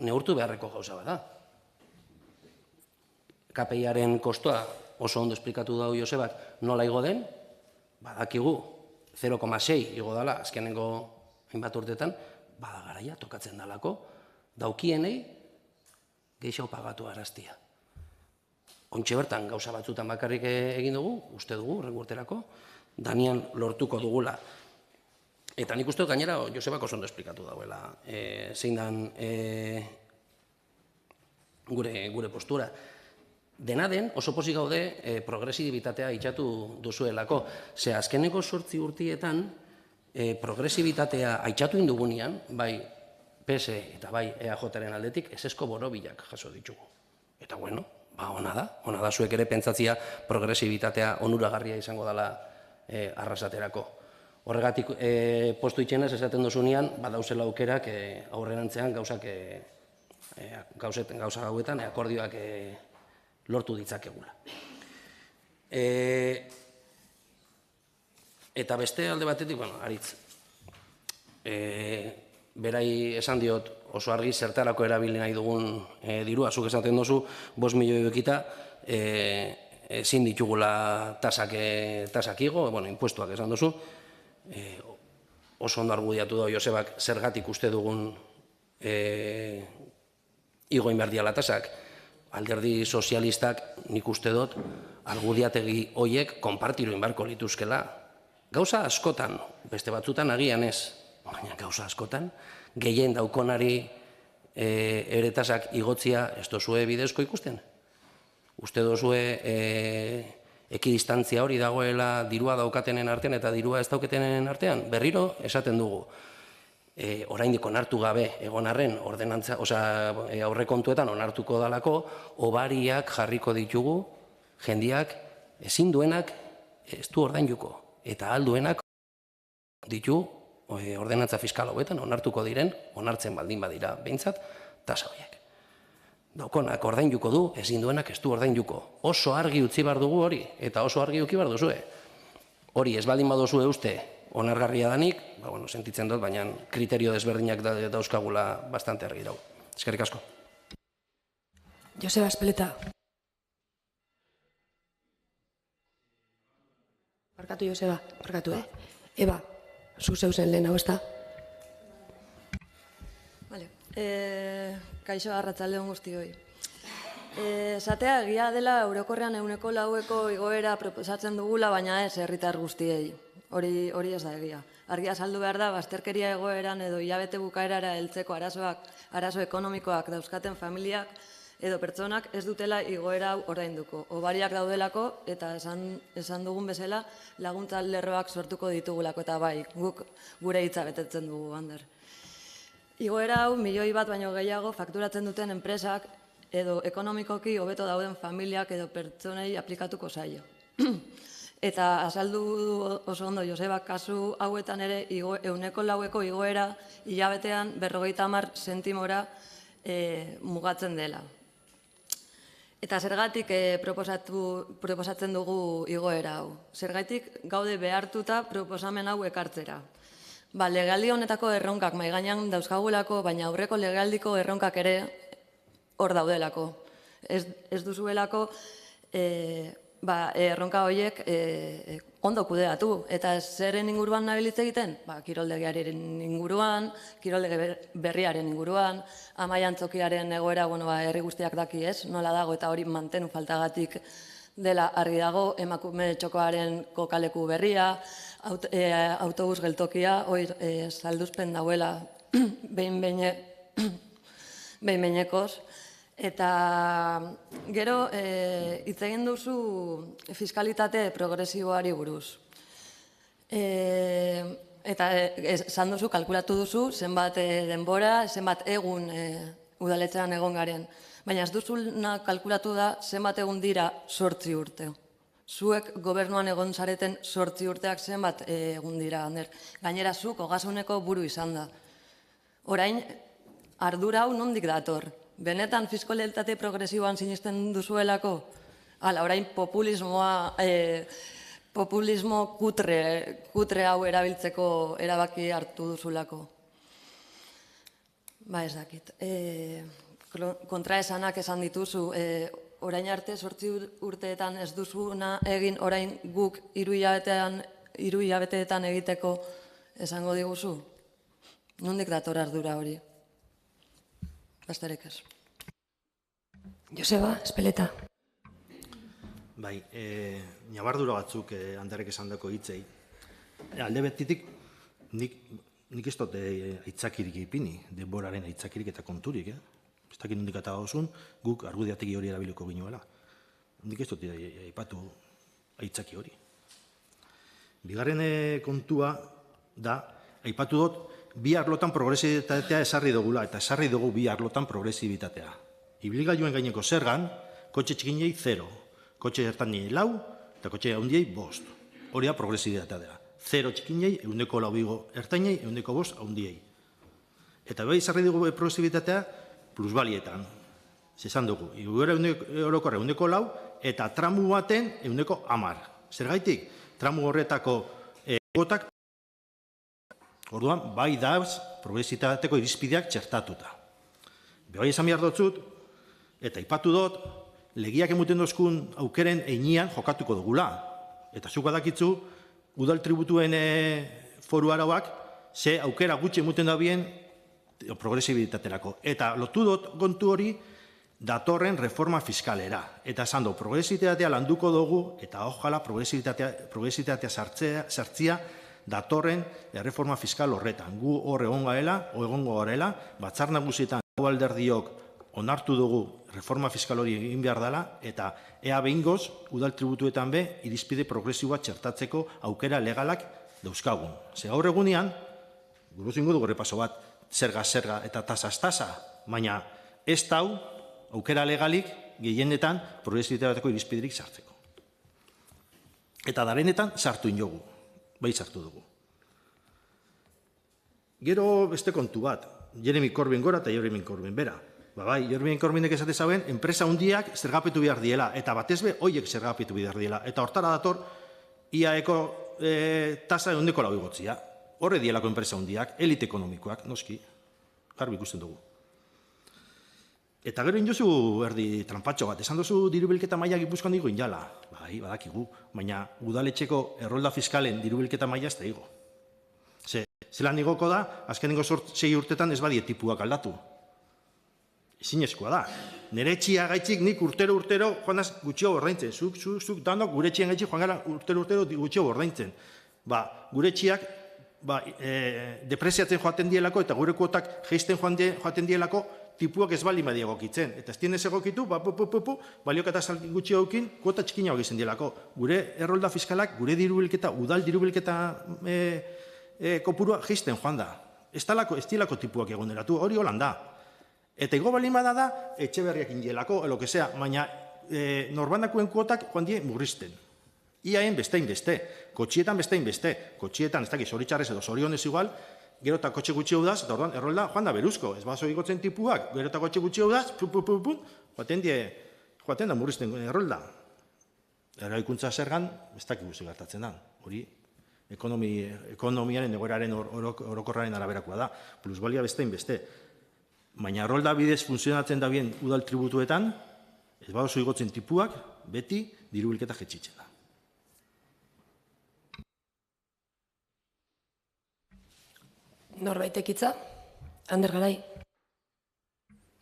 Speaker 8: neurtu beharreko gauza bat da. KPI-aren kostoa oso ondo esplikatu dago Josebak nola igo den, badakigu 0,6 igo dela azkenengo hainbat urtetan, badagaraia tokatzen dalako, daukienei gehiago pagatu araztia. Ontxe bertan gauza batzutan bakarrik egin dugu, uste dugu, horrengo urterako, danian lortuko dugula. Eta nik uste dut gainera Josebak oso ondo esplikatu dauela zein dan gure postura. Dena den, oso pozik gaude progresibitatea itxatu duzuelako. Ze azkeneko 8 urtietan progresibitatea aitxatu indugunean, bai PS eta bai EAJaren aldetik, esesko borobilak jaso ditugu. Eta ona da zuek ere pentsatzia progresibitatea onuragarria izango dela arrasaterako. Horregatik postu itxenez esaten dozunean, badauzela aukerak aurrerantzean gauza hauetan akordioak lortu ditzakegula. Eta beste alde batetik, Aritz, berai esan diot oso argi zertarako erabili nahi dugun dirua, zuk esaten dozu, 5 milioi edukita, ezin ditugula tasak igo, impuestuak esan dozu, oso ondo argudiatu da Josebak zergatik uste dugun igo inberdiala tasak. Alderdi sozialistak nik uste dut argudiategi hoiek konpartiru inbarko lituzkela. Gauza askotan, beste batzutan agian ez, baina gauza askotan, gehien daukonari ere tasak igotzia ez dozue bidezko ikusten. Uste dozue ekidistantzia hori dagoela dirua daukatenen artean eta dirua ez daukatenen artean. Berriro esaten dugu. Oraindik onartu gabe egon arren aurrekontuetan onartuko dalako, hobariak jarriko ditugu, jendiak ezin duenak ez du ordainduko, eta alduenak ditu ordenantza fiskal hauetan onartuko diren, onartzen baldin badira behintzat, tasa horiek. Daukonak ordainduko du, ezin duenak ez du ordainduko. Oso argi utzi behar dugu hori, eta oso argi utzi behar duzue. Hori ez baldin baduzue uste, onargarria danik, sentitzen dut, baina kriterio desberdinak dauzkagula bastante argi dago. Eskerrik asko.
Speaker 2: Joseba Espeleta. Barkatu, Joseba, barkatu, Eba, zu zeuzen lehen hau, ez da?
Speaker 9: Kaixo, arratsaldeon guztioi. Esatea egia dela orokorrean 4% igoera proposatzen dugula, baina ez herritar guztiei. Hori ez da egia. Argia azaldu behar da, bazterkeria egoeran edo hilabete bukaerara heltzeko arazo ekonomikoak dauzkaten familiak edo pertsonak ez dutela igoera hau ordainduko. Hobariak daudelako eta esan dugun bezala laguntza lerroak sortuko ditugulako eta bai, guk gure hitza betetzen dugu, Ander. Igoera hau 1 milioi bat baino gehiago fakturatzen duten enpresak edo ekonomikoki hobeto dauden familiak edo pertsonei aplikatuko zaio. Eta azaldu oso ondo Josebak kasu hauetan ere 4% igoera hilabetean 50 zentimora mugatzen dela. Eta zergatik proposatzen dugu igoera hau. Zergatik gaude behartuta proposamen hau ekartzera. Legealdi honetako erronkak mahai gainean dauzkagulako, baina aurreko legealdiko erronkak ere hor daudelako. Ez duzuelako erronka horiek ondo kudeatu. Eta zeren inguruan nabilitz egiten? Kiroldegiaren inguruan, kiroldege berriaren inguruan, Amaian Tzokiaren egoera herri guztiak daki ez, nola dago eta hori mantenu faltagatik dela argi dago, emakume txokoaren kokaleku berria, autobus geltokia, salduzpen dauela behin-behinekoz. Eta gero hitz egin duzu fiskalitate progresiboari buruz. Eta esan duzu, kalkulatu duzu, zenbat denbora, zenbat egun udaletxean egon garen. Baina ez duzuna kalkulatu da zenbat egun dira 8 urte. Zuek gobernuan egon zareten 8 urteak zenbat egun dira, Ander. Gainera zuk ogasuneko buru izan da. Orain, ardura hau nondik dator? Benetan fiskalitate progresiboan sinisten duzuelako? Orain populismo kutre hau erabiltzeko erabaki hartu duzulako. Ez dakit. Kontraesanak esan dituzu, orain arte 8 urteetan ez duzuna egin orain guk 3 hilabeteetan egiteko esango diguzu? Nondik dator ardura hori? Besterik ez.
Speaker 2: Joseba Espeleta.
Speaker 6: Bai, nabardura batzuk Anderrek esandako hitzei. Alde betitik, nik ez dut aitzakirik ipini, denboraren aitzakirik eta konturik, ez dakit nondik eta dozun, guk argudiategi hori erabiliko ginuela. Nik ez dut aipatu aitzaki hori. Bigarren kontua da, aipatu dut, bi arlotan progresibitatea esarri dugula, eta esarri dugu bi arlotan progresibitatea. Ibilgailuen gaineko zergan, kotxe txikinei 0, kotxe ertainei 4, eta kotxe handiei 5. Hori da progresibitatea dela. 0 txikinei, 4 ertainei, 5 handiei. Eta bai esarri dugu progresibitatea plusbalietan. Zezan dugu, iguera orokorra 4, eta tramu baten 10. Zergaitik, tramu horretako Kuotak, orduan, bai dauz progresitateko irizpideak txertatuta. Bai esan behar dotzut, eta ipatu dut, legiak emuten dozkun aukeren einian jokatuko dugula. Eta zuk badakitzu, udal tributuen foru arauak, ze aukera gutxi emuten da bien progresibitaterako. Eta lotu dut kontu hori datorren reforma fiskalera. Eta esan du, progresibitatea landuko dugu, eta ojala progresibitatea sartzia datorren reforma fiskal horretan. Gu hor egongo garela, batzar nagusietan gau alderdiok onartu dugu reforma fiskal hori egin behar dela, eta ea behingoz, udal tributuetan be, irizpide progresiboa txertatzeko aukera legalak dauzkagun. Ze gaur egunean, buruz ingo dugu repaso bat, zerga eta tasaz-tasa, baina ez dau aukera legalik gehienetan progresibitateko irizpiderik sartzeko. Eta darenetan sartu inogu, bai sartu dugu. Gero beste kontu bat, Jeremy Corbyn gora eta Jeremy Corbyn bera. Bai, Jeremy Corbynek esate zauen, enpresa hundiak zergapetu behar diela, eta batezbe hoiek zergapetu behar diela. Eta hortara dator, IAEko tasa eundeko lau igotzia. Horre dielako enpresa hundiak, elite ekonomikoak, noski, garbi ikusten dugu. Eta gero indozu erdi tranpatxo bat, esan duzu dirubilketa maila Gipuzkoan digo injala. Bai, badakigu, baina udaletxeko errolda fiskalen dirubilketa maila ez da igo. Zelan igoko da, azkenengo 6 urtetan ez badie tipuak aldatu. Ezinezkoa da. Nere etxia gaitxik nik urtero joanaz gutxio bordaintzen. Zuk danok gure etxien gaitxik joan gara urtero gutxio bordaintzen. Gure etxiak depresiatzen joaten dielako eta gure kuotak geisten joaten dielako tipuak ez bali media egokitzen. Eta ez tienez egokitu, baliokata gutxi haukin, kuota txikina hogizen dielako. Gure errolda fiskalak, gure dirubilketa, udal dirubilketa kopurua geisten joan da. Ez dielako tipuak egoneratu, hori holan da. Eta igo bali da, etxe berriak indielako, baina norbanakuen kuotak joan die murrizten. Iaen bestein beste, kotxietan bestein beste, kotxietan ez dakiz zoritxarrez edo zorionez igual, gero eta kotxe gutxi hau daz, eta orduan errolda joan da beruzko, ez bazo igotzen tipuak, gero eta kotxe gutxi hau daz, joaten da murrizten errolda. Eraikuntza zergan, ez dakigu gertatzen da, hori ekonomiaren egoeraren orokorraren araberakoa da, plusbalia bestein beste. Baina errolda bidez funtzionatzen da bien udal tributuetan, ez badozu igotzen tipuak, beti dirubilketa jetxitzen da.
Speaker 2: Norbaitek hitza? Ander Garai.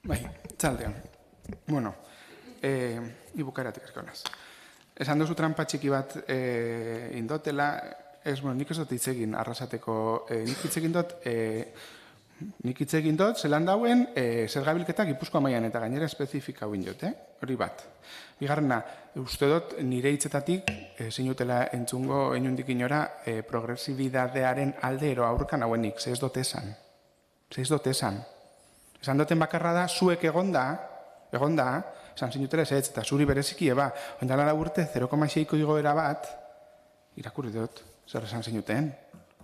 Speaker 7: Bai, txaldean. Bueno, ibukaeratik eskonaz. Esan duzu trampa txiki bat indotela, nik ez dut hitz egin arrasateko, nik hitz egin dut, zelan dauen, zergabilketak Gipuzkoa mailan eta gainera espezifika huen dut, hori bat. Bigarrena, uste dut nire hitzetatik, zinutela entzungo inundik inora, progresibidadearen alde ero aurkan hauenik, ze ez dut esan. Esan duten bakarra da, zuek egonda, esan zinutela ez, eta zuri bereziki eba, ondala urte 0,6ko igoera bat, irakurri dut, zer esan zinuten,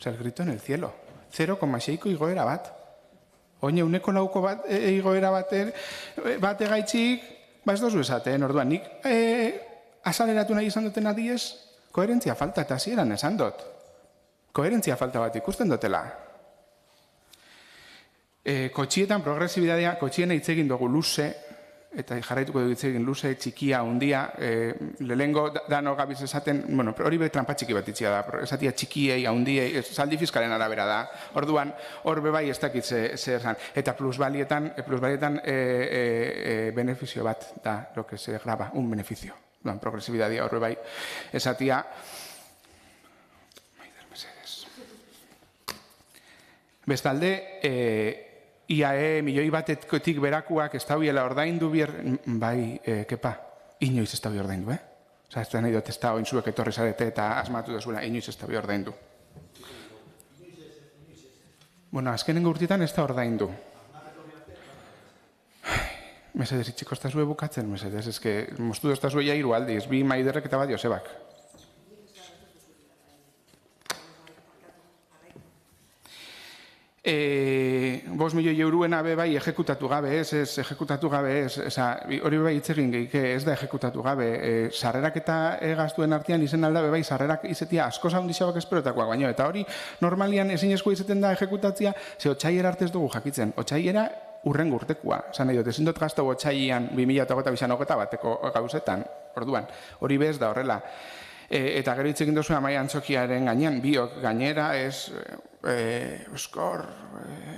Speaker 7: zer grito en el cielo, 0,6ko igoera bat. Oine, uneko lauko igoera bate gaitxik, ez dozu esaten, orduan, nik azaleratu nahi izan duten adiez, koherentzia falta eta hasieran esan dut. Koherentzia falta bat ikusten dutela. Kotxietan progresibidadea, kotxiena hitz egin dugu luze, eta jarraituko dugu hitz egin luze, txikia, hundia, lehengo dano gabiz esaten, bueno, hori be trampa txiki bat itxia da, esatia txikiei, hundiei, saldi fiskalen arabera da, orduan, hor bebai ez dakit zer zan, eta plusbalietan benefizio bat da, lo que se graba, un beneficio, progresibidadia hor bebai, esatia, bestalde, IAE milioi batetik berakuak ez dauiela ordaindu bai, kepa, inoiz ez daui ordaindu, Osa, ez da nahi dut ez da ointzuek etorri zarete eta asmatu duzula, inoiz ez daui ordaindu. Bueno, azkenengo urtietan ez da ordaindu. Mesedez, itxiko ez da zue bukatzen, mesedez, ez que moztu ez da zue ja hiru aldiz, bi Maiderrek eta bat Josebak. 5 milioi euroena be bai ejekutatu gabe ez, ejekutatu gabe ez, hori bai hitz egin gehi, ez da ejekutatu gabe, sarrerak eta gastuen artean izen alda be bai sarrerak izetia asko zaundixabak esperotakoak baino, eta hori normalian ezinezko izeten da ejekutatzia, ze otxaiera arte ez dugu jakitzen, otxaiera urrengo urtekoa, esan nahi dut, ezin dut gaztu otxaian 2021 bateko gauzetan, orduan, hori bez da horrela. Eta gero hitz egin duzu Amaia Antzokiaren gainean, biok gainera ez euskor,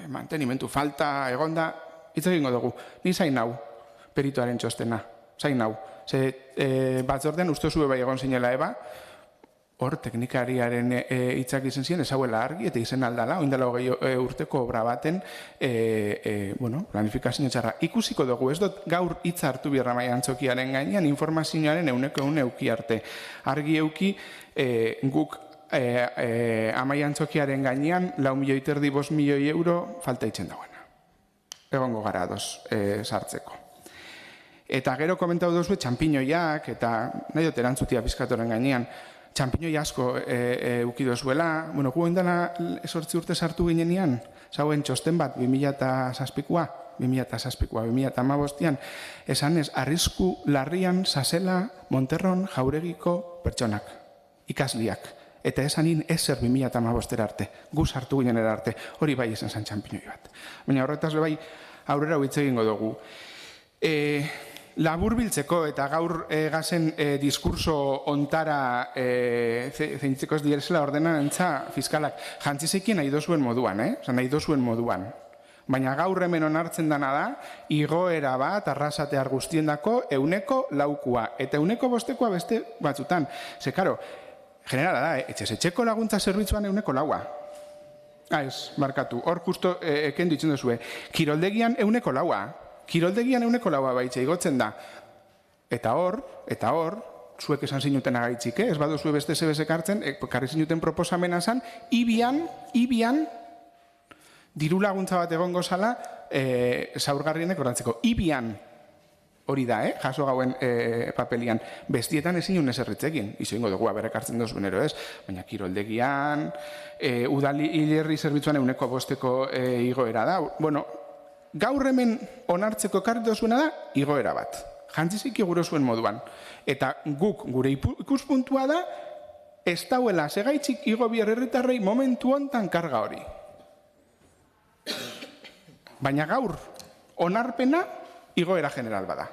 Speaker 7: mantenimentu falta, egonda, hitz egingo dugu. Ni zain nau, perituaren txostena, zain nau. Ze batzordean uste zube bai egon zinela eba, hor teknikariaren hitzak izen ziren, ezauela argi eta izen aldala, oindala urteko obra baten planifikazio txarra. Ikusiko dugu, ez dut gaur hitza hartu birra Amaia Antzokiaren gainean, informazioaren euneko euki arte. Argi euki guk Amaia Antzokiaren gainean 4 milioi terdi 5 milioi euro falta itzen dagoena. Egongo gara ados sartzeko. Eta gero komentau duzu txampiñoiak, eta nahi dut erantzutia pizkatoren gainean, txampiñoi asko ukido zuela, gu endala 8 urte sartu ginenean, zauen txosten bat 2006koa, 2015an, esan ez, arrisku larrian sasela Monterron jauregiko pertsonak, ikasliak, eta esanin ezer 2015 arte, gu sartu ginen arte, hori bai esan zan txampiñoi bat. Baina horretaz bai aurrera hitz egingo dugu. Labur biltzeko eta gaur gazen diskurso ontara zeintzeko ez direzela ordenantza fiskalak jantzizekien nahi dozuen moduan, nahi dozuen moduan. Baina gaur hemen onartzen dana da, igoera bat arrasatear guztiendako 100%, eta 100%koa beste batzutan. Ze, karo, generala da, etxeko laguntza zerbitzuan 100%. Ez, markatu, hor justo eken ditzen duzue. Kiroldegian 100%. Kiroldegian 100% baitxe igotzen da. Eta hor, zuek esan zinuten agaitzik, ez baduzue beste zebezek hartzen, karri zinuten proposamena zan, ibian, diru laguntza bat egongo zala, zaurgarrienek orantzeko. Ibian, hori da, jaso gauen papelian. Bestietan ezin un eserritzekin. Izo ingo dugu, aberrek hartzen duzuen ero ez. Baina kiroldegian, udal hilerri zerbitzuan 100%ko igoera da. Bueno, gaur hemen onartzeko ekarri dozuena da, igoera bat. Jantziziki gure zuen moduan. Eta guk gure ikuspuntua da, ez dauela segaitzik igo bier herritarrei momentu hontan karga hori. Baina gaur onarpena igoera general bada.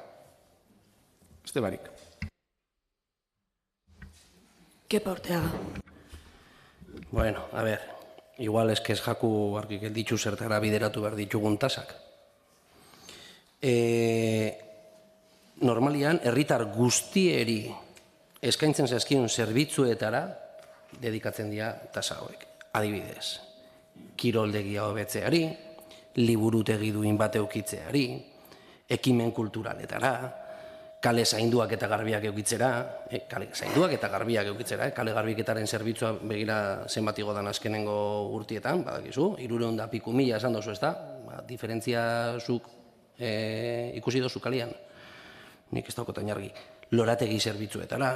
Speaker 7: Este barik.
Speaker 2: Kepa Orteaga.
Speaker 8: Bueno, a ver, igual es que ez jaku argik ditzu zertara bideratu behar ditugun tasak. Normalian, herritar guztieri eskaintzen zaizkion zerbitzuetara dedikatzen dira tasa hauek. Adibidez, kiroldegia hobetzeari, liburutegi duin bat eukitzeari, ekimen kulturaletara, kale zainduak eta garbiak eukitzera, kale garbiketaren zerbitzua begira zenbat igo dan azkenengo urtietan, badakizu, 300.000 esan dozu ez da, diferentzia zuk ikusi dozu kalian, nik ez daukotan jargi, lorategi zerbitzuetara,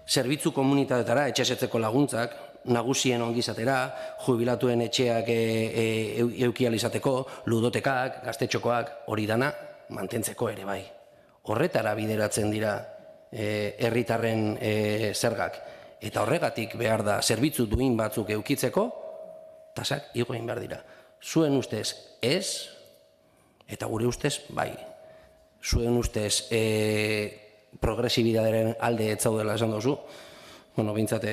Speaker 8: zerbitzu komunitatetara, etxesetzeko laguntzak, nagusien ongizatera, jubilatuen etxeak eukial izateko, ludotekak, gaztetxokoak, hori dana mantentzeko ere bai. Horretara bideratzen dira herritarren zergak. Eta horregatik behar da zerbitzu duin batzuk eukitzeko, tasak igoin behar dira. Zuen ustez ez, eta gure ustez bai. Zuen ustez progresibidaderen alde ez zaudela esan dozu, bueno, bintzate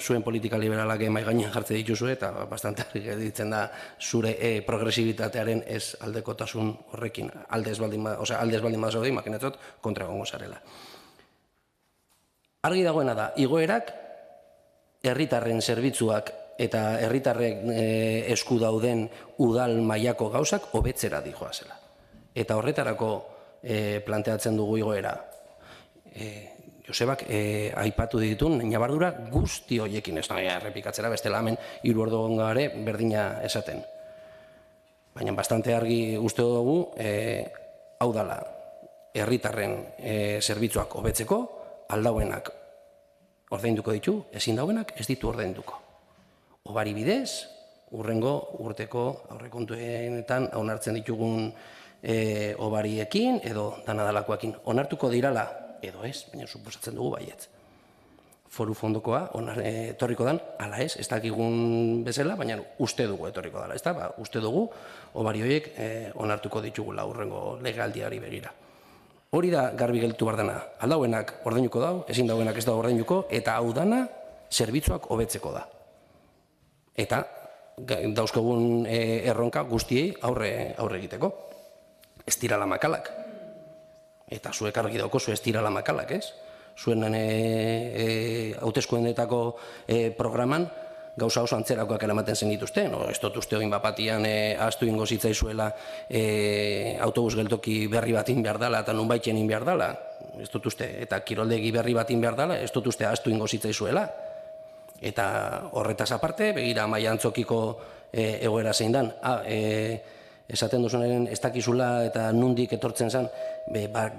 Speaker 8: zuen politika liberalak mai gainean jartze dituzu eta bastante argi ditzen da zure progresibitatearen ez aldekotasun horrekin, aldez baldin bazaude, imaginetzot, kontra egongo zarela. Argi dagoena da, igoerak herritarren zerbitzuak eta herritarrek esku dauden udal mailako gauzak hobetzera dijoazela. Eta horretarako planteatzen dugu igoera. Josebak aipatu ditun, nabardura guzti horiekin, ez nahi errepikatzera, bestela hemen 3 ordu gare berdina esaten. Baina bastante argi uste dugu, hau dala, herritarren zerbitzuak hobetzeko, aldauenak ordainduko ditu, ezin dauenak ez ditu ordainduko. Obari bidez, urrengo urteko aurrekontuetan onartzen ditugun obariekin edo danadalakoekin. Onartuko dirala edo ez, baina suposatzen dugu baietz. Foru fondokoa etorriko dan, ala ez dakigun bezala, baina uste dugu etorriko dela, ez da? Uste dugu obari horiek onartuko ditugula urrengo legealdiari begira. Hori da garbi gelditu behar dena. Aldauenak ordeinuko dau, ezin dauenak ez da ordeinuko, eta hau dana zerbitzuak hobetzeko da. Eta dauzkogun erronka guztiei aurre egiteko. Ez dirala makalak. Eta zuek argi daukozu ez dirala makalak, ez? Zuen hauteskundeetako programan gauza oso antzerakoak eramaten zen dituzten, ez dut uste hogin bapatian ahaztu ingo zitzaizuela autobus geltoki berri batin behar dela eta nunbaiten behar dela, ez dut uste, eta kiroldegi berri batin behar dela, ez dut uste ahaztu ingo zitzaizuela. Eta horretaz aparte, begira Amaia Antzokiko egoera zein dan, esaten duzunaren ez dakizula eta nundik etortzen zen,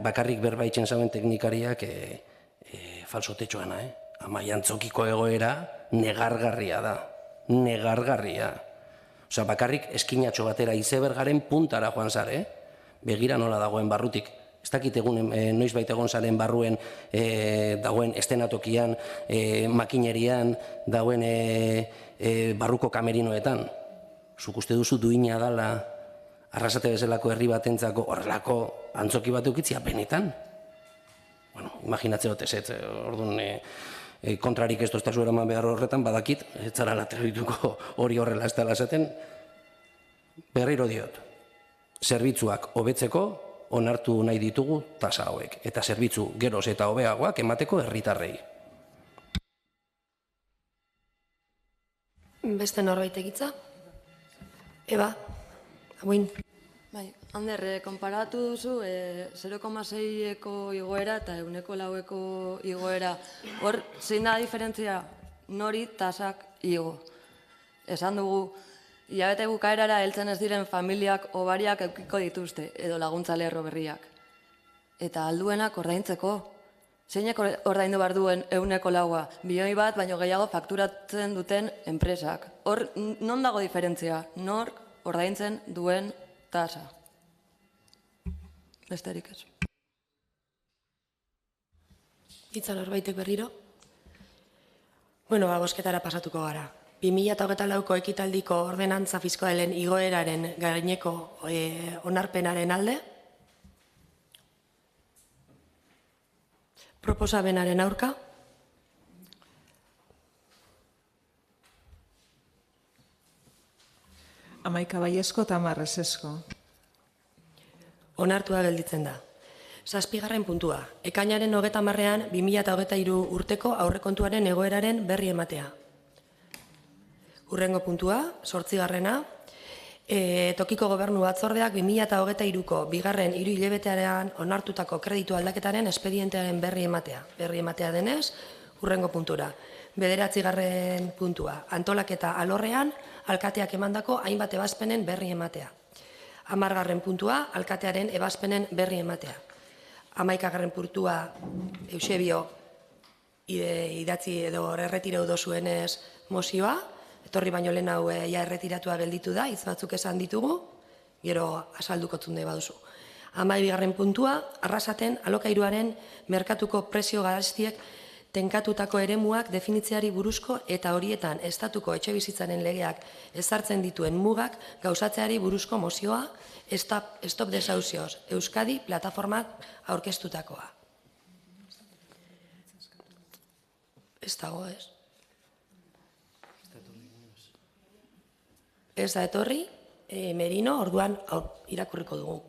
Speaker 8: bakarrik berbaitzen zauen teknikariak falsotetxoana, Amaia Antzokiko egoera negargarria da, negargarria. Osa, bakarrik eskinatxo batera izebergaren puntara joan zare, begira nola dagoen barrutik. Ez dakit egun noizbait egon zaren barruen dagoen estenatokian, makinerian, dagoen barruko kamerinoetan. Zuk uste duzu duina dala Arrasate bezalako herri batentzako horrelako antzoki bat eukitzia benetan? Bueno, imaginatzea dut ez, orduan kontrarik ez doztazu eraman behar horretan, badakit, ez zara laterituko hori horrela ez dela esaten. Berriro diot, zerbitzuak hobetzeko onartu nahi ditugu tasa hauek, eta zerbitzu geroz eta hobeagoak emateko herritarrei.
Speaker 2: Beste norbait egitza? Eba, abuin.
Speaker 9: Bai, Ander, konparatu duzu 0,6eko igoera eta 1,4eko igoera. Hor, zein da diferentzia nori tasak igo. Esan dugu, hilabete bukaerara heltzen ez diren familiak obariak eukiko dituzte, edo laguntza lerro berriak. Eta alduenak ordaintzeko. Zeinek ordaindu behar duen 1,4, milioi bat, baino gehiago fakturatzen duten enpresak. Hor, non dago diferentzia? Nork ordaintzen duen tasa. Besterik ez.
Speaker 2: Itzan horbaitek berriro? Bueno, bosketara pasatuko gara. 2024ko ekitaldiko ordenantza fiskalen igoeraren gaineko onarpenaren alde, proposamenaren aurka,
Speaker 1: Amaika baiezko eta 10 ezezko.
Speaker 2: onartua gelditzen da. 7. puntua. Ekainaren 30ean 2023 urteko aurrekontuaren egoeraren berri ematea. Hurrengo puntua, 8. Tokiko gobernu batzordeak 2023ko bigarren hiruhilebetean onartutako kreditu aldaketaren espedientearen berri ematea. Berri ematea denez, hurrengo puntura. 9. puntua. Antolaketa alorrean, alkateak emandako hainbat ebazpenen berri ematea. 10. puntua, alkatearen ebazpenen berri ematea. 11. puntua, Eusebio idatzi edo erretirau dozuenez mozioa, etorri baino lehen hau ja erretiratua gelditu da, hitz batzuk esan ditugu, gero azalduko zunde baduzu. 12. puntua, Arrasaten alokairuaren merkatuko prezio garaztiek tenkatutako eremuak definitzeari buruzko eta horietan estatuko etxebizitzaren legeak ezartzen dituen mugak gauzatzeari buruzko mozioa Stop Desauzioz Euskadi plataformak aurkeztutakoa. Ez dago, ez? Ez da etorri, Merino, orduan irakurriko dugu.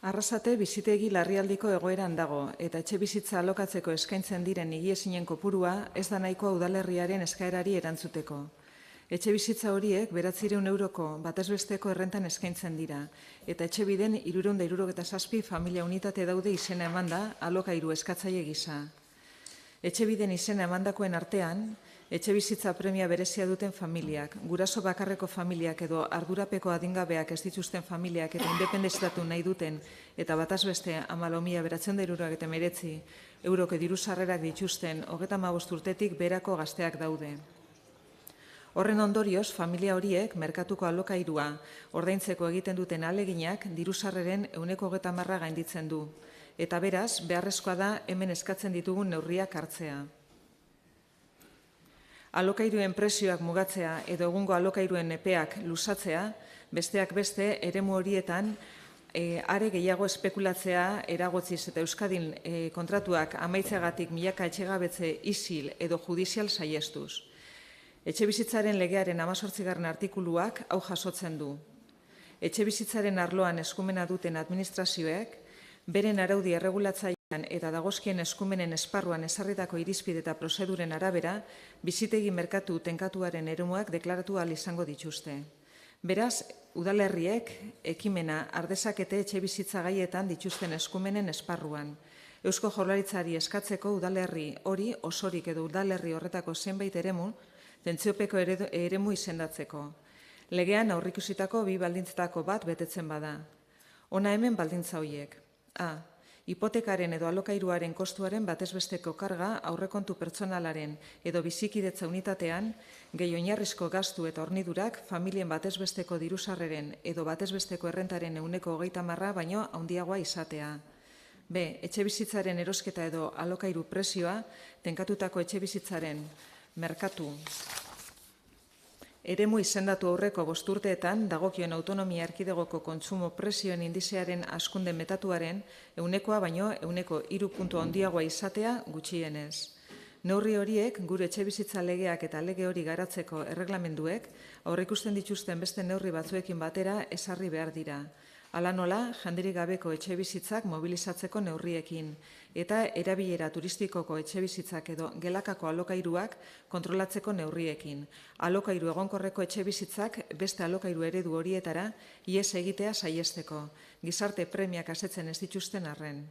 Speaker 1: Arrasate bizitegi larrialdiko egoeran dago eta etxebizitza alokatzeko eskaintzen diren higiezinen kopurua ez da nahikoa udalerriaren eskaerari erantzuteko. Etxebizitza horiek 900 euroko batezbesteko errentan eskaintzen dira eta etxebiden 367 familia unitate daude izena emanda alokairu eskatzaile gisa. Etxebiden izena emandakoen artean Etxebizitza premia berezia duten familiak, guraso bakarreko familiak edo ardurapeko adingabeak ez dituzten familiak eta independizatu nahi duten eta bataz beste 14.919 euroko diru sarrerak dituzten 35 urtetik beherako gazteak daude. Horren ondorioz, familia horiek merkatuko alokairua ordaintzeko egiten duten ahaleginak diru sarreren 30% gainditzen du. Eta beraz, beharrezkoa da hemen eskatzen ditugun neurriak hartzea. Alokairuen presioak mugatzea edo egungo alokairuen epeak luzatzea, besteak beste eremu horietan are gehiago espekulatzea eragotziz eta Euskadin kontratuak amaitzeagatik milaka etxegabetze isil edo judizial saiestuz. Etxebizitzaren legearen 18. artikuluak hau jasotzen du. Etxebizitzaren arloan eskumena duten administrazioek, beren araudi erregulatzailean eta dagozkien eskumenen esparruan ezarritako irizpide eta prozeduren arabera, bizitegi merkatu tenkatuaren eremuak deklaratu ahal izango dituzte. Beraz, udalerriek ekimena ardezakete etxebizitza gaietan dituzten eskumenen esparruan. Eusko Jaurlaritzari eskatzeko udalerri hori osorik edo udalerri horretako zenbait eremu, tentziopeko eremu izendatzeko. Legean aurrikusitako 2 baldintzetako bat betetzen bada. Hona hemen baldintza horiek. A. Hipotekaren edo alokairuaren kostuaren batezbesteko karga aurrekontu pertsonalaren edo bizikidetza unitatean, gehi oinarrizko gastu eta hornidurak familien batezbesteko dirusarreren edo batezbesteko errentaren 30% baino handiagoa izatea. B. Etxebizitzaren erosketa edo alokairu prezioa, tenkatutako etxebizitzaren merkatu eremu izendatu aurreko 5 urteetan dagokion autonomia erkidegoko kontsumo prezioen indizearen hazkunde metatuaren 100 baino 3 puntu handiagoa izatea gutxienez. Neurri horiek gure etxebizitza legeak eta lege hori garatzeko erreglamenduek aurreikusten dituzten beste neurri batzuekin batera ezarri behar dira. Hala nola, jandirik gabeko etxebizitzak mobilizatzeko neurriekin eta erabilera turistikoko etxebizitzak edo gelakako alokairuak kontrolatzeko neurriekin. Alokairu egonkorreko etxebizitzak beste alokairu eredu horietara ihes egitea saiesteko, gizarte premiak asetzen ez dituzten arren.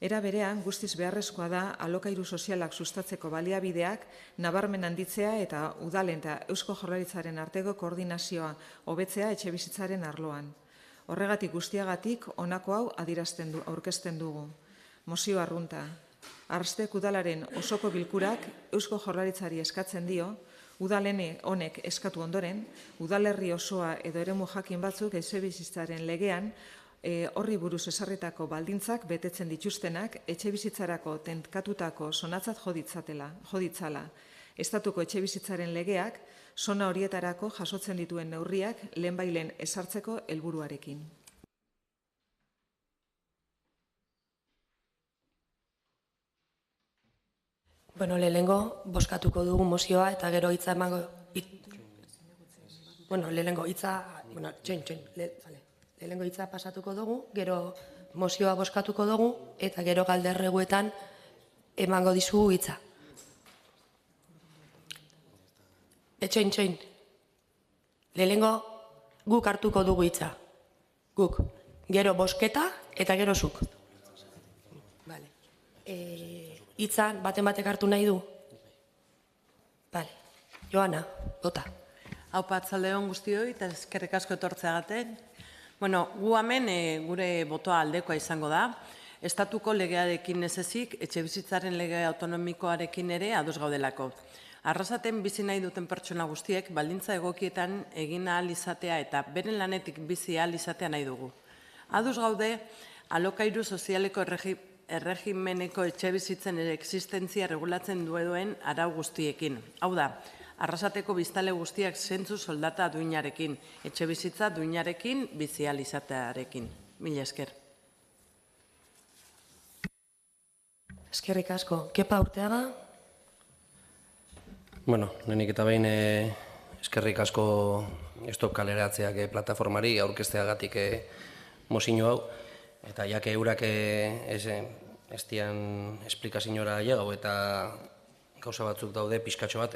Speaker 1: Era berean, guztiz beharrezkoa da alokairu sozialak sustatzeko baliabideak nabarmen handitzea eta udalen eta Eusko Jaurlaritzaren arteko koordinazioa hobetzea etxebizitzaren arloan. Horregatik guztiagatik honako hau aurkezten dugu. Mozio arrunta. Arstek udalaren osoko bilkurak Eusko Jaurlaritzari eskatzen dio, udalene honek eskatu ondoren, udalerri osoa edo eremu jakin batzuk etxebizitzaren legean horri buruz ezarritako baldintzak betetzen dituztenak etxebizitzarako tenkatutako zonatzat jo ditzala. Estatuko etxebizitzaren legeak zona horietarako jasotzen dituen neurriak lehenbailen ezartzeko helburuarekin.
Speaker 2: Lehenengo bozkatuko dugu mozioa eta gero hitza emango... Lehenengo hitza... Lehenengo hitza pasatuko dugu, gero mozioa bozkatuko dugu eta gero galderreguetan emango dizugu hitza. Etxoin. Lehenengo guk hartuko dugu hitza. Guk. Gero bozketa eta gero zuk. Hitzan batek hartu nahi du? Joana, bota.
Speaker 10: Aupa atzaldeon guztioi eta eskerrik asko etortzeagaten. Gu hemen gure botoa aldekoa izango da. Estatuko legearekin ez ezik, etxebizitzaren lege autonomikoarekin ere ados gaudelako. Arrasaten bizi nahi duten pertsona guztiek baldintza egokietan egin ahal izatea eta beren lanetik bizi ahal izatea nahi dugu. Ados gaude, alokairu sozialeko erregimeneko etxebizitzen existentzia regulatzen duen arau guztiekin. Hau da, Arrasateko biztale guztiak zentzu soldata duinarekin, etxebizitza duinarekin, bizi ahal izatearekin. Mila esker.
Speaker 2: Eskerrik asko. Kepa Urteaga?
Speaker 8: Lehenik eta behin eskerrik asko Stop Kaleratzeak plataformari aurkezteagatik mozio hau. Eta jake eurak ez dian esplikaziora llegau eta gauza batzuk daude pixkatxo bat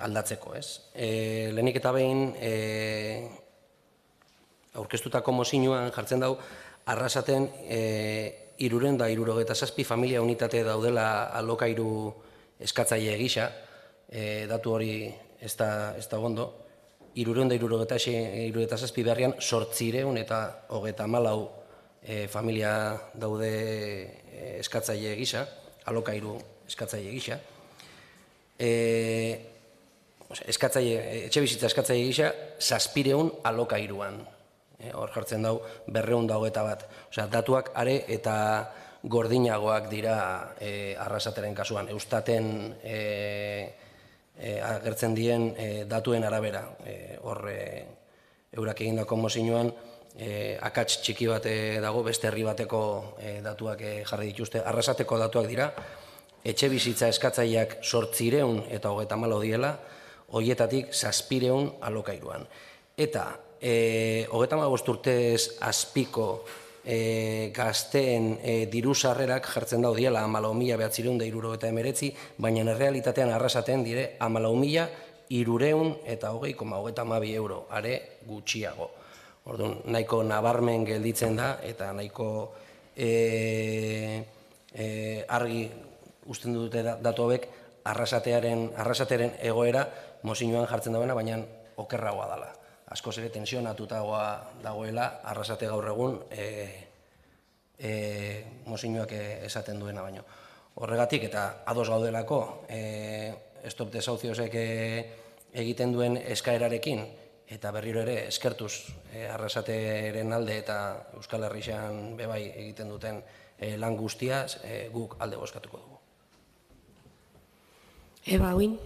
Speaker 8: aldatzeko, ez? Lehenik eta behin aurkeztutako mozioan jartzen dau Arrasaten 367 familia unitate daudela alokairu eskatzaile gisa, datu hori ez da ondo, 377 berrian 800 eta 34 familia daude eskatzaile gisa, alokairu eskatzaile gisa. Etxebizitza eskatzaile gisa, 700 alokairuan. Hor jartzen dau 221. Osea, datuak are eta gordinagoak dira Arrasateren kasuan. Eustaten agertzen dien datuen arabera. Hor, eurak egindako mozioan, akats txiki bat dago, beste herri bateko datuak jarri dituzte. Arrasateko datuak dira, etxebizitza eskatzaileak 800 eta 34 diela, horietatik 700 alokairuan. Eta 35 urtez azpiko gazteen diru sarrerak jartzen daudiela 14.979, baina errealitatean Arrasaten dire 14.322 euro, are gutxiago. Orduan, nahiko nabarmen gelditzen da, eta nahiko argi usten dute datu hauek Arrasateren egoera mozioan jartzen dagoena, baina okerragoa dela. Askoz ere tensionatutagoa dagoela Arrasate gaur egun mozioak esaten duena baino. Horregatik eta ados gaudelako Stop Desahuciosek egiten duen eskaerarekin eta berriro ere eskertuz Arrasateren alde eta Euskal Herrian bebai egiten duten lan guztiaz guk alde bozkatuko dugu.
Speaker 2: Eba, Uin.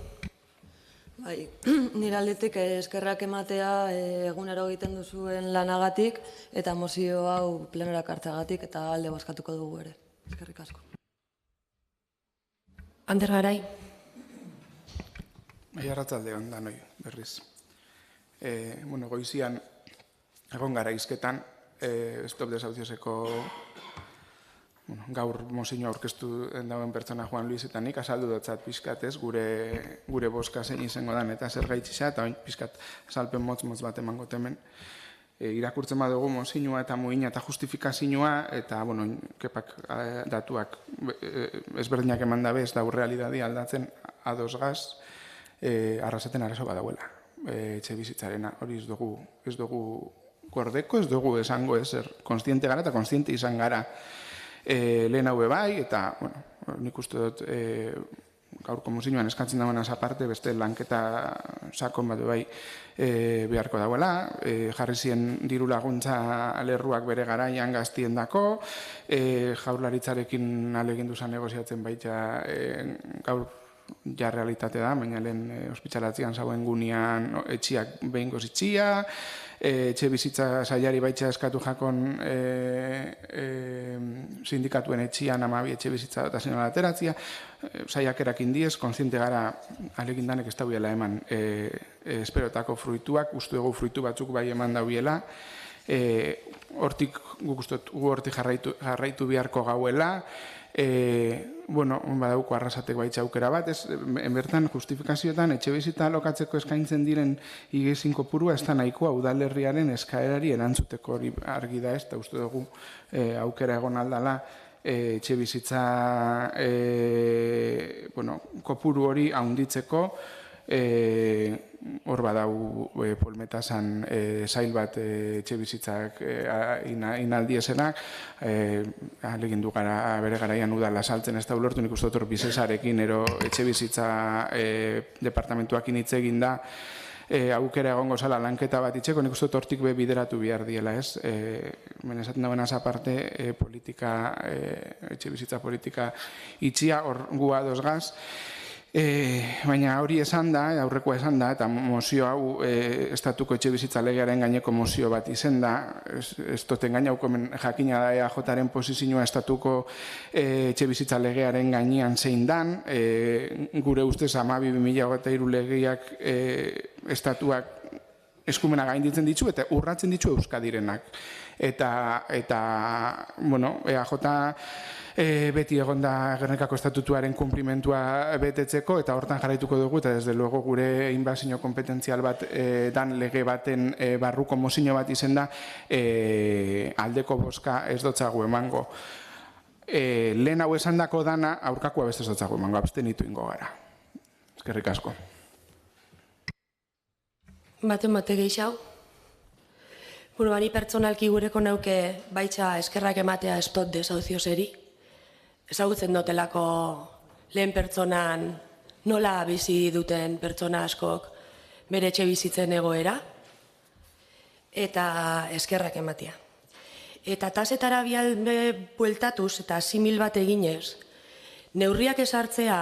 Speaker 9: Bai, nire aldetik eskerrak ematea egunero egiten duzuen lanagatik eta mozio hau plenorak hartzagatik eta alde bozkatuko dugu ere. Eskerrik asko.
Speaker 2: Ander Garai.
Speaker 7: Bai, arratsaldeon danoi berriz. Goizian egon gara hizketan Stop Desahucioseko gaur mozioa aurkeztu dauen pertsona Juan Luis eta nik azaldu dotzat pixkatez gure bozka zein izango dan eta zer gaitxisa eta oin pixkat azalpen motz bat emango temen. Irakurtzen badugu mozioa eta muina eta justifikazioa eta kepak datuak ezberdinak eman dabe ez da realitatea aldatzen adosgaz Arrasaten arazo badauela. Etxe bizitzarena hori ez dugu gordeko, ez dugu esango ezer konstiente gara eta konstiente izan gara lehen hau bai, eta nik uste dut gaurko mozioan eskatzen dagoenaz aparte, beste lanketa sakon bat bai beharko dauela, jarri zien diru laguntza lerruak bere garaian gaztiendako, Jaurlaritzarekin ahalegindu zen negoziatzen baita gaur ja realitate da, baina lehen ospitalatzean zauen gunean etxiak behingoz itxia, etxe bizitza sailari baitza eskatu jakon sindikatuen etxian 12 etxe bizitza eta zinala ateratzia, saiak erakin diez, konstiente gara alegin danek ez dauela eman esperotako fruituak, uste dugu fruitu batzuk bai eman dauela, hortik hortik jarraitu beharko gauela, badauko Arrasatek baitza aukera bat, bertan justifikazioetan etxe bizitza alokatzeko eskaintzen diren igezin kopurua ez da nahikoa udalerriaren eskaerari erantzuteko hori argi da ez, eta uste dugu aukera egon aldala etxe bizitza kopuru hori haunditzeko, hor badau polmetasan zail bat etxe bizitzak inaldiesenak, alegindu gara bere garaian udala saltzen ez da ulertu, nik uste dut bizesarekin ero etxe bizitza departamentuakin hitz egin da, aukera egongo zala lanketa bat itxeko, nik uste dut hortik bideratu behar diela, ez? Esaten dagoenaz aparte, etxe bizitza politika itxia, hor gu adosgaz, baina hori esan da, aurrekoa esan da, eta mozio hau estatuko etxe bizitza legearen gaineko mozio bat izen da, ez toten gainauko jakina da EAJaren posizioa estatuko etxe bizitza legearen gainean zein dan, gure ustez 12.2023 legeak estatuak eskumena gainditzen ditu eta urratzen ditu Euskadirenak. Eta EAJ beti egon da Gernikako estatutuaren kumplimentua betetzeko eta hortan jarraituko dugu eta desde luego gure inbasio kompetentzial bat dan lege baten barruko mozio bat izen da aldeko bozka ez dotzagu emango. lehen hau esandako dana aurkakoa beste zotzago emango abstenitu ingo gara. Eskerrik asko.
Speaker 2: Bate gehiago. Bani pertsonalki gureko nauke baitza eskerrak ematea espot desauzio zeri. Ezagutzen dotelako lehen pertsonan nola bizi duten pertsona askok bere etxe bizitzen egoera, eta eskerrak ematea. Eta tasetara bueltatuz eta simil bat eginez, neurriak esartzea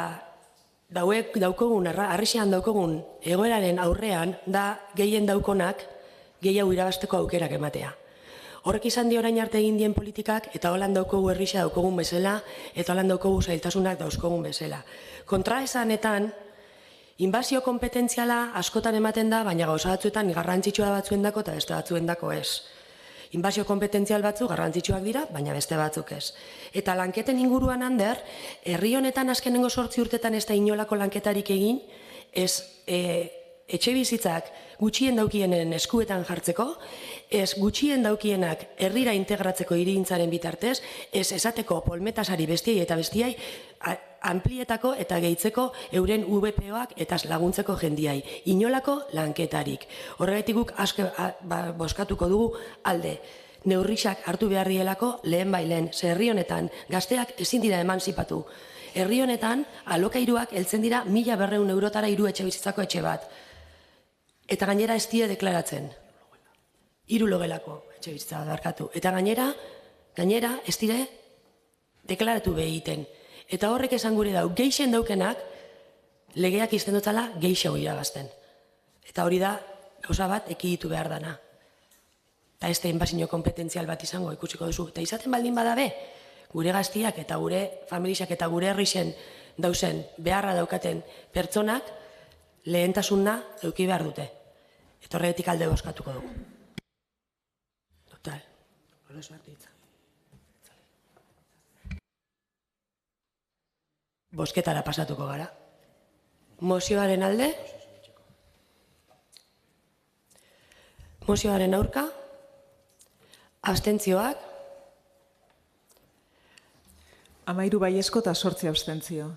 Speaker 2: daukogun, arrixean daukogun egoeraren aurrean, da gehien daukonak gehiago irabasteko aukerak ematea. Horrek izan di orain arte egin dien politikak, eta holan daukogu errixa daukogun bezala, eta holan daukogu zailtasunak dauzkogun bezala. Kontraesanetan, inbazio kompetentziala askotan ematen da, baina gauza batzuetan garrantzitsua batzuendako eta beste batzuendako ez. Inbazio kompetentzial batzu garrantzitsuak dira, baina beste batzuk ez. Eta lanketen inguruan hander, herri honetan azkenengo 8 urtetan ez da inolako lanketarik egin, ez etxe bizitzak gutxien daukienen eskuetan jartzeko, ez gutxien daukienak herrira integratzeko hirigintzaren bitartez, ez esateko polmetasari bestiei eta bestiai amplietako eta gehitzeko euren VPOak eta laguntzeko jendiai. Inolako lanketarik. Horregatik guk boskatuko dugu alde. Neurrixak hartu behar dielako lehen bailen. Ze herri honetan gazteak ezin dira emantzipatu. Herri honetan alokairuak heltzen dira 1.200 eurotara 3 etxe bizitzako etxe bat. Eta gainera ez die deklaratzen. 3 logelako etxe bizitza barkatu. Eta gainera ez dire deklaratu behiten. Eta horrek esan gure dau, geixen daukenak legeak izten dutela geixo irabazten. Eta hori da, gauza bat ekiditu behar dana. Eta ez da inbazio kompetentzial bat izango ikusiko duzu. Eta izaten baldin badabe, gure gaztiak eta gure familiak eta gure herrixen dauzen beharra daukaten pertsonak lehentasuna eduki behar dute. Eta horretik alde boskatuko dugu. Total. Bosketara pasatuko gara. Mozioaren alde. Mozioaren aurka. Abstentzioak.
Speaker 1: 13 baiezko eta 8 abstentzio.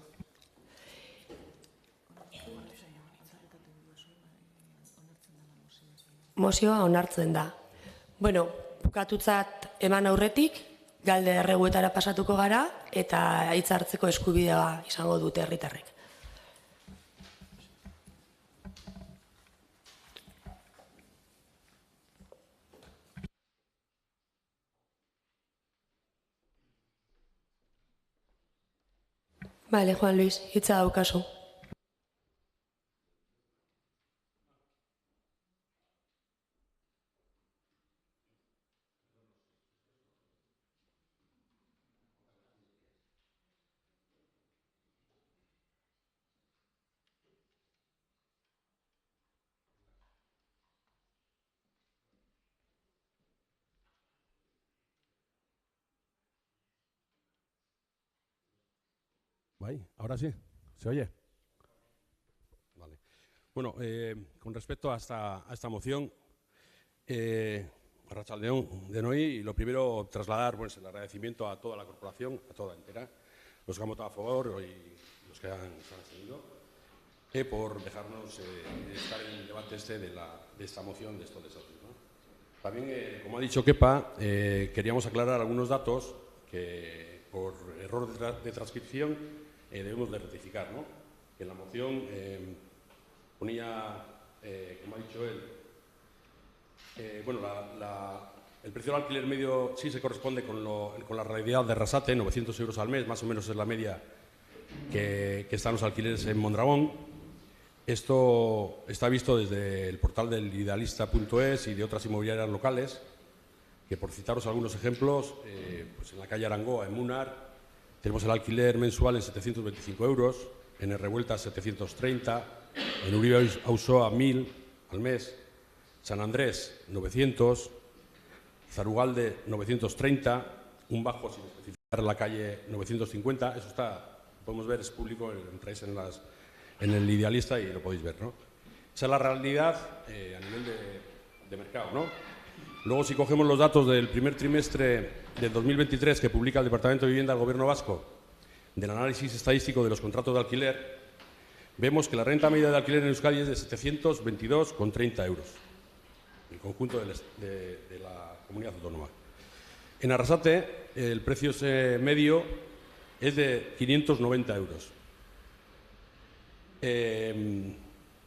Speaker 2: Mozioa onartzen da. Bueno, bukatutzat eman aurretik, galde erreguetara pasatuko gara, eta hitz hartzeko eskubidea izango dute herritarrek. Bale, Juan Luis, hitza daukazu.
Speaker 11: Ahí, ahora sí, ¿se oye? Vale. Bueno, con respecto a esta moción, Arratsaldeon denoi, lo primero trasladar el agradecimiento a toda la corporación, a toda entera, los que han votado a favor y los que han abstenido, por dejarnos estar en el debate de esta moción de estos desahucios, ¿no? También, como ha dicho Kepa, queríamos aclarar algunos datos que por error de transcripción debemos de rectificar, ¿no? Que en la moción ponía, como ha dicho él, bueno, el precio del alquiler medio sí se corresponde con la realidad de Arrasate, 900 euros al mes, más o menos es la media que están los alquileres en Mondragón. Esto está visto desde el portal del idealista.es y de otras inmobiliarias locales, que por citaros algunos ejemplos, pues en la calle Arangoa, en Munar, tenemos el alquiler mensual en 725 euros, en el Revuelta 730, en Uribe Ausoa 1.000 al mes, San Andrés 900, Zarugalde 930, un bajo sin especificar la calle 950, eso está, podemos ver, es público, entráis en el Idealista y lo podéis ver, ¿no? Esa es la realidad a nivel de mercado, ¿no? Luego, si cogemos los datos del primer trimestre del 2023 que publica el Departamento de Vivienda del Gobierno vasco del análisis estadístico de los contratos de alquiler, vemos que la renta media de alquiler en Euskadi es de 722,30 euros, el conjunto de la comunidad autónoma. En Arrasate, el precio medio es de 590 euros.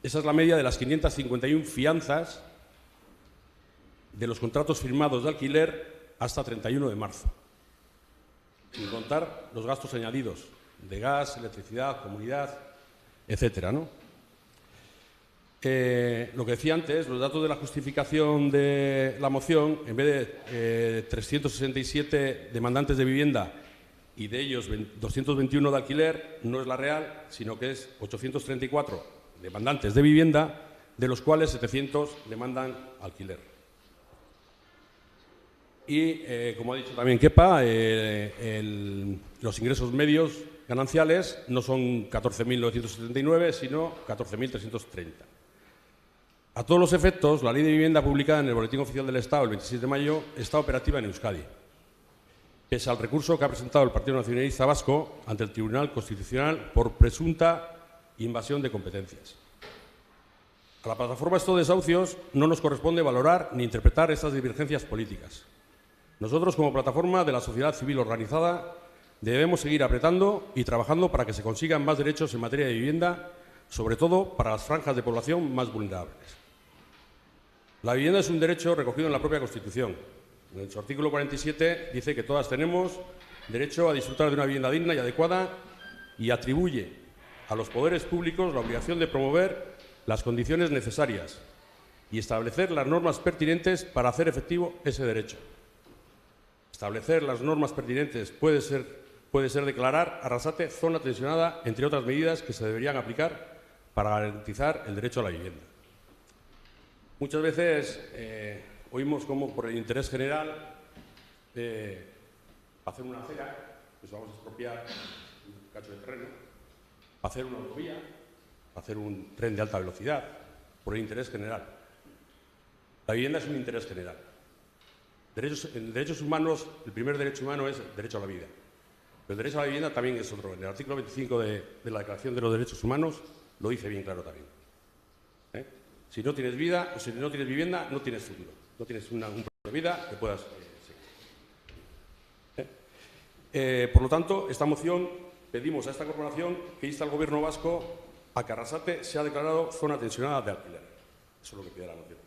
Speaker 11: Esa es la media de las 551 fianzas de los contratos firmados de alquiler hasta 31 de marzo, sin contar los gastos añadidos de gas, electricidad, comunidad, etcétera, ¿no? Lo que decía antes, los datos de la justificación de la moción, en vez de 367 demandantes de vivienda y de ellos 221 de alquiler, no es la real, sino que es 834 demandantes de vivienda, de los cuales 700 demandan alquiler. Y, como ha dicho también Kepa, los ingresos medios gananciales no son 14.979, sino 14.330. A todos los efectos, la Ley de Vivienda publicada en el Boletín Oficial del Estado el 26 de mayo está operativa en Euskadi, pese al recurso que ha presentado el Partido Nacionalista Vasco ante el Tribunal Constitucional por presunta invasión de competencias. A la plataforma Estos Desahucios no nos corresponde valorar ni interpretar estas divergencias políticas. Nosotros, como plataforma de la sociedad civil organizada, debemos seguir apretando y trabajando para que se consigan más derechos en materia de vivienda, sobre todo para las franjas de población más vulnerables. La vivienda es un derecho recogido en la propia Constitución. En su artículo 47 dice que todas tenemos derecho a disfrutar de una vivienda digna y adecuada y atribuye a los poderes públicos la obligación de promover las condiciones necesarias y establecer las normas pertinentes para hacer efectivo ese derecho. Establecer las normas pertinentes puede ser declarar Arrasate zona tensionada, entre otras medidas que se deberían aplicar para garantizar el derecho a la vivienda. Muchas veces oímos como por el interés general hacer una acera, pues vamos a expropiar un cacho de terreno, hacer una autovía, hacer un tren de alta velocidad, por el interés general. La vivienda es un interés general. En derechos humanos, el primer derecho humano es el derecho a la vida. Pero el derecho a la vivienda también es otro. En el artículo 25 de la Declaración de los Derechos Humanos lo dice bien claro también. Si no tienes vida, o si no tienes vivienda, no tienes futuro. No tienes un proyecto de vida que puedas seguir. Por lo tanto, esta moción pedimos a esta corporación que insta al Gobierno vasco a que Arrasate sea declarado zona tensionada de alquiler. Eso es lo que pide la moción.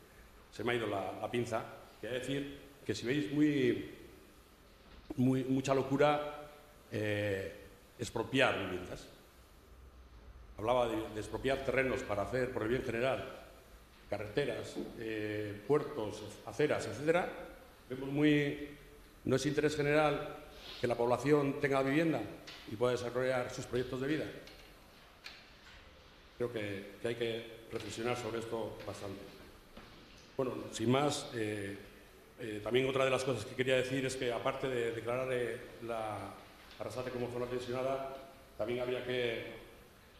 Speaker 11: Se me ha ido la pinza. Quiere decir que si veis mucha locura expropiar viviendas. Hablaba de expropiar terrenos para hacer, por el bien general, carreteras, puertos, aceras, etcétera. Vemos no es interés general que la población tenga vivienda y pueda desarrollar sus proyectos de vida. Creo que hay que reflexionar sobre esto bastante. Bueno, sin más, también otra de las cosas que quería decir es que, aparte de declarar la Arrasate como zona tensionada, también habría que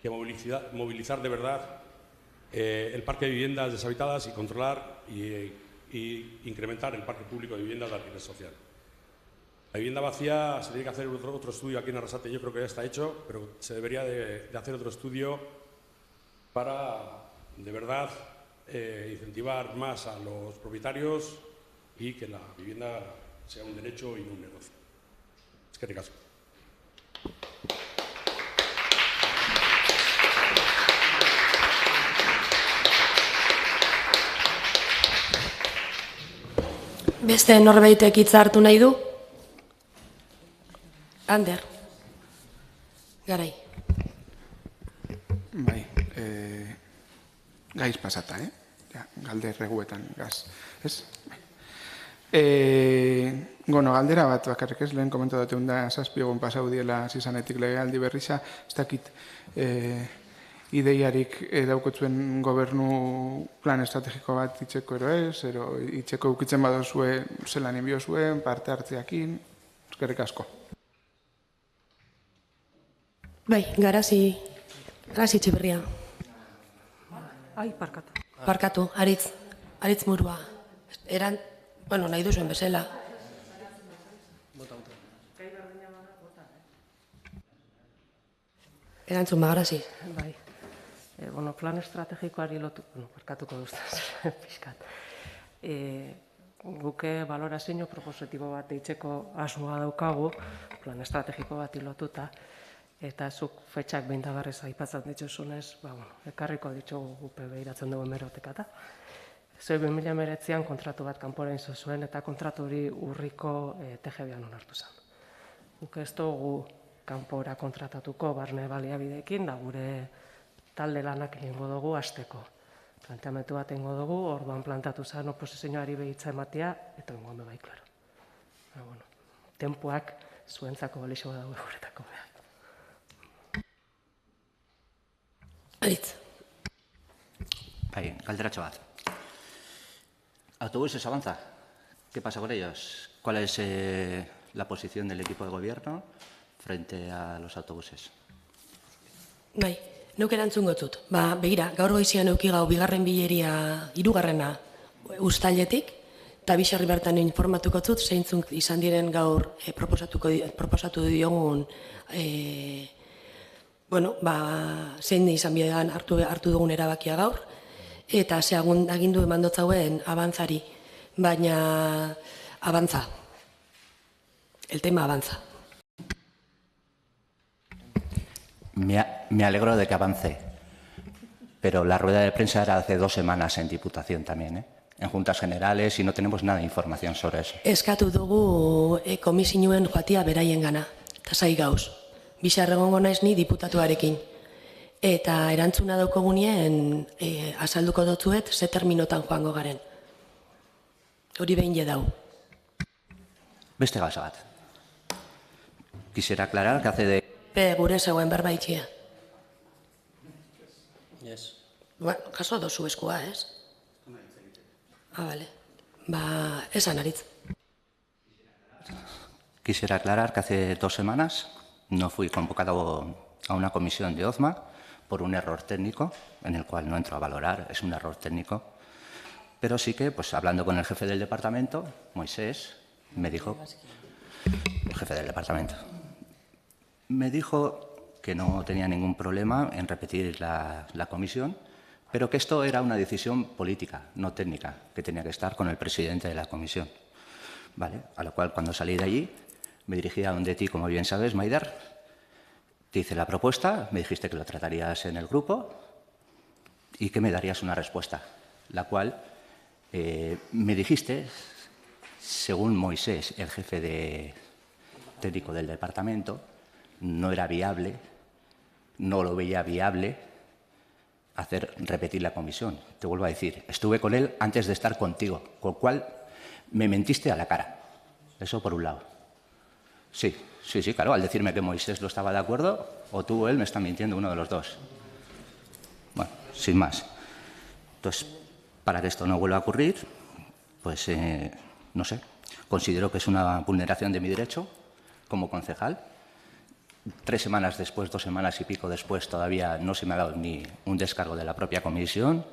Speaker 11: movilizar de verdad el parque de viviendas deshabitadas y controlar y incrementar el parque público de viviendas de alquiler social. La vivienda vacía se tiene que hacer otro estudio aquí en Arrasate, yo creo que ya está hecho, pero se debería de hacer otro estudio para, de verdad, incentivar más a los propietarios y que la vivienda sea un derecho y no un negocio. Es que ricasco.
Speaker 2: Beste norbaitek hitza hartu nahi du? Ander. Garai.
Speaker 7: Bai, gaiz pasata, Ja, galder reguetan gaz, ez? Galdera bat bakarrik ez, lehen komentatu da 7 egun pasau diela zizanetik legealdi berriza, ez dakit ideiarik daukotzuen gobernu plan estrategiko bat itxeko ez, itxeko ukitzen badozue zelan enbio zuen, parte hartzeakin, eskerrik asko.
Speaker 2: Bai, Garazi Etxeberria.
Speaker 4: Ai, parkatu.
Speaker 2: Parkatu, Aritz Murua. Nahi duzuen bezala. Erantzun magrazi.
Speaker 4: Bai. Plan estrategikoari barkatuko duztaz, pixkat. Guke valorazio propositibo bat deitzeko asmoa daukagu, plan estrategiko bat lotuta, eta zuk fetxak behin da berriz aipatzen dituzunez, ekarriko ditugu gupe behiratzen dugu hemerotekata. Zoi 2019an kontratu bat kanpora inzo zuen, eta kontratu hori urriko TGB-an onartu zen. Guk ez dugu kanpora kontratatuko barne baliabideekin, da gure talde lanak egingo dugu hasteko. Planteamendu bat egingo dugu, orduan plantatu zen oposizioari behitza ematea, eta egingo bai, klaro. Tempoak zuentzako balixo dago guretako behar.
Speaker 2: Aritz.
Speaker 5: Bai, galderatxo bat. ¿Autobuses avanza? ¿Qué pasa con ellos? ¿Cuál es la posición del equipo de gobierno frente a los autobuses?
Speaker 2: Bai, neuk erantzun gotzut. Begira, gaur goizian eukigau bigarren bileria, hirugarrena uztailetik, eta bisarri bertan informatuko zut, zeintzuk izan diren gaur proposatu diogun, zein izan bidean hartu dugun erabakia gaur, eta ze agindu emandotzauen avanzari, baina avanza. El tema avanza.
Speaker 5: Me alegro de que avance, pero la rueda de prensa era hace 2 semanas en Diputación también, en Juntas Generales, y no tenemos nada de información sobre eso.
Speaker 2: Eskatu dugu komisioen joatia beraien gana, eta zai gauz. Bisarregongo naiz ni diputatuarekin. Eta erantzuna daukogunien azalduko dutzuet ze terminotan joango garen. Hori behin jedau.
Speaker 5: Beste gauza bat. Quisiera aclarar que hace de...
Speaker 2: Gure zegoen berbaitxia.
Speaker 8: Yes.
Speaker 2: Jaso dozu eskua, ez? Bale. Esan Aritz.
Speaker 5: Quisiera aclarar que hace 2 semanas no fui convocado a una comisión de OZMA por un error técnico, en el cual no entro a valorar, es un error técnico, pero sí que, pues hablando con el jefe del departamento, Moisés, me dijo, el jefe del departamento, me dijo que no tenía ningún problema en repetir la comisión, pero que esto era una decisión política, no técnica, que tenía que estar con el presidente de la comisión. ¿Vale? A lo cual, cuando salí de allí, me dirigí a donde ti, como bien sabes, Maidar, te hice la propuesta, me dijiste que lo tratarías en el grupo y que me darías una respuesta, la cual me dijiste, según Moisés, el jefe técnico del departamento, no era viable, no lo veía viable repetir la comisión. Te vuelvo a decir, estuve con él antes de estar contigo, con lo cual me mentiste a la cara. Eso por un lado. Sí, claro, al decirme que Moisés no estaba de acuerdo, o tú o él me están mintiendo, uno de los dos. Bueno, sin más. Entonces, para que esto no vuelva a ocurrir, pues, no sé, considero que es una vulneración de mi derecho como concejal. 3 semanas después, 2 semanas y pico después, todavía no se me ha dado ni un descargo de la propia comisión,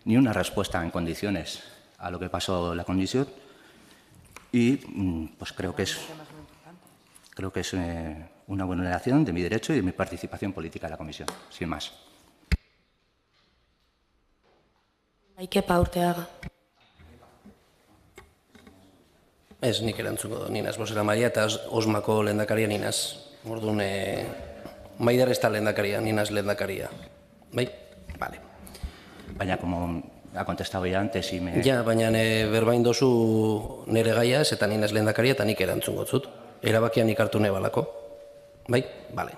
Speaker 5: ni una respuesta en condiciones a lo que pasó en la comisión. Y pues creo que es una vulneración de mi derecho y de mi participación política en la comisión, sin más.
Speaker 2: Aikepa Urteaga.
Speaker 8: Ez, nik erantzungo du, ninaz bozera Maria eta Osmako lehendakaria ninaz. Orduan, Maidar ez da lehendakaria, ninaz lehendakaria. Bai? Vale.
Speaker 5: Baina, como ha contestado ya antes y me...
Speaker 8: Ja, baina berbain dozu nire gaiaz eta ninaz lehendakaria eta nik erantzungo zut. Erabakia nik hartu nebalako. Bai? Vale.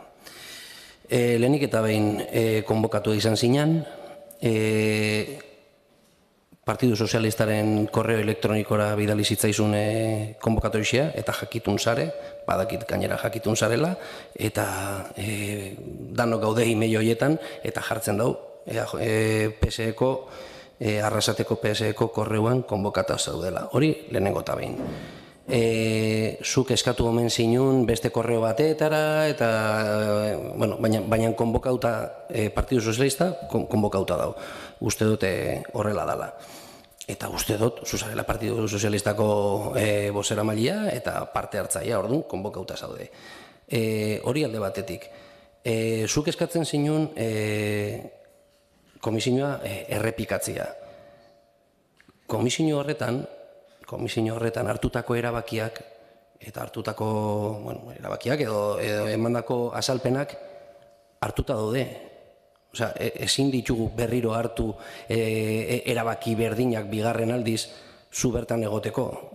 Speaker 8: Lehenik eta behin konbokatu izan zinan, Partidu Sozialistaren korreo elektronikora bidali zitzaizun konbokatorixea eta jakitun sare, badakit gainera jakitun sarela, eta danok gaude email horietan eta jartzen dau PSeko, Arrasateko PSeko korreuan konbokata zaudela. Hori lehenengo eta behin. Zuk eskatu omen zinun beste korreo batetara, eta, bueno, baina konbokauta Partidu Sozialista konbokauta dau. Uste dute horrela dala. Eta uste dut, zuzarela Partidu Sozialistako bozera maila eta parte hartzaia, orduan, konbokauta zaude. Hori alde batetik. Zuk eskatzen zinun komisioa errepikatzea. Komisio horretan hartutako erabakiak eta hartutako erabakiak edo emandako azalpenak hartuta daude. Osea, ezin ditugu berriro hartu erabaki berdinak bigarren aldiz zu bertan egoteko.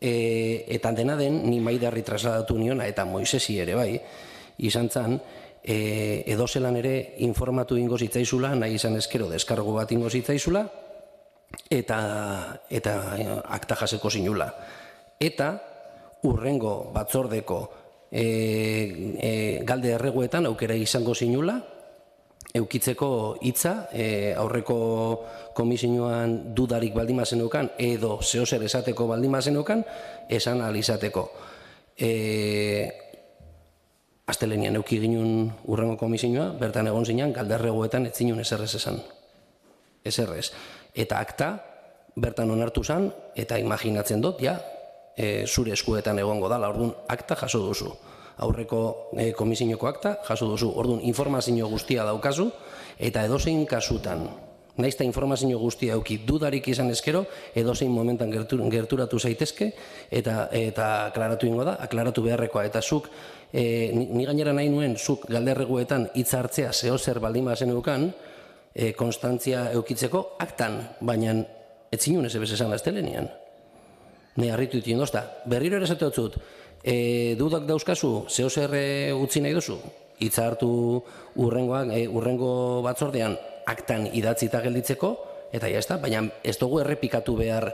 Speaker 8: Eta dena den, ni Maiderri trasladatu niona, eta Moisesi ere bai, izan zen, edozelan ere informatu ingo zitzaizula, nahi izan ezkero deskargo bat ingo zitzaizula, eta akta jaseko zinula. Eta urrengo batzordeko galde erreguetan aukera izango zinula, eukitzeko hitza, aurreko komisioan dudarik baldin bazeneukan, edo zehozer esateko baldin bazeneukan, esan alizateko. Astelenian euki ginen urrengo komisioa, bertan egon zinean, galde erreguetan ez zinen eserrez esan. Eserrez. Eta akta, bertan onartu zen, eta imaginatzen dut, ja, zure eskuetan egongo dala, orduan akta jaso duzu. Aurreko komisioko akta jaso duzu. Orduan informazio guztia daukazu, eta edozein kasutan, naizta informazio guztia euki dudarik izan ezkero, edozein momentan gerturatu zaitezke, eta aklaratu ingo da, aklaratu beharrekoa. Eta zuk, ni gainera nahi nuen, zuk galderreguetan hitz hartzea zehozer baldin bazen eukan, konstantzia eukitzeko aktan, baina ez zinun ez ebez esan astelenian. Ne harritu ditu indozta. Berriro ere zate hotzut, dudak dauzkazu, zehozer utzi nahi duzu, hitz hartu urrengo batzordean aktan idatzita gelditzeko, eta jazta, baina ez dugu errepikatu behar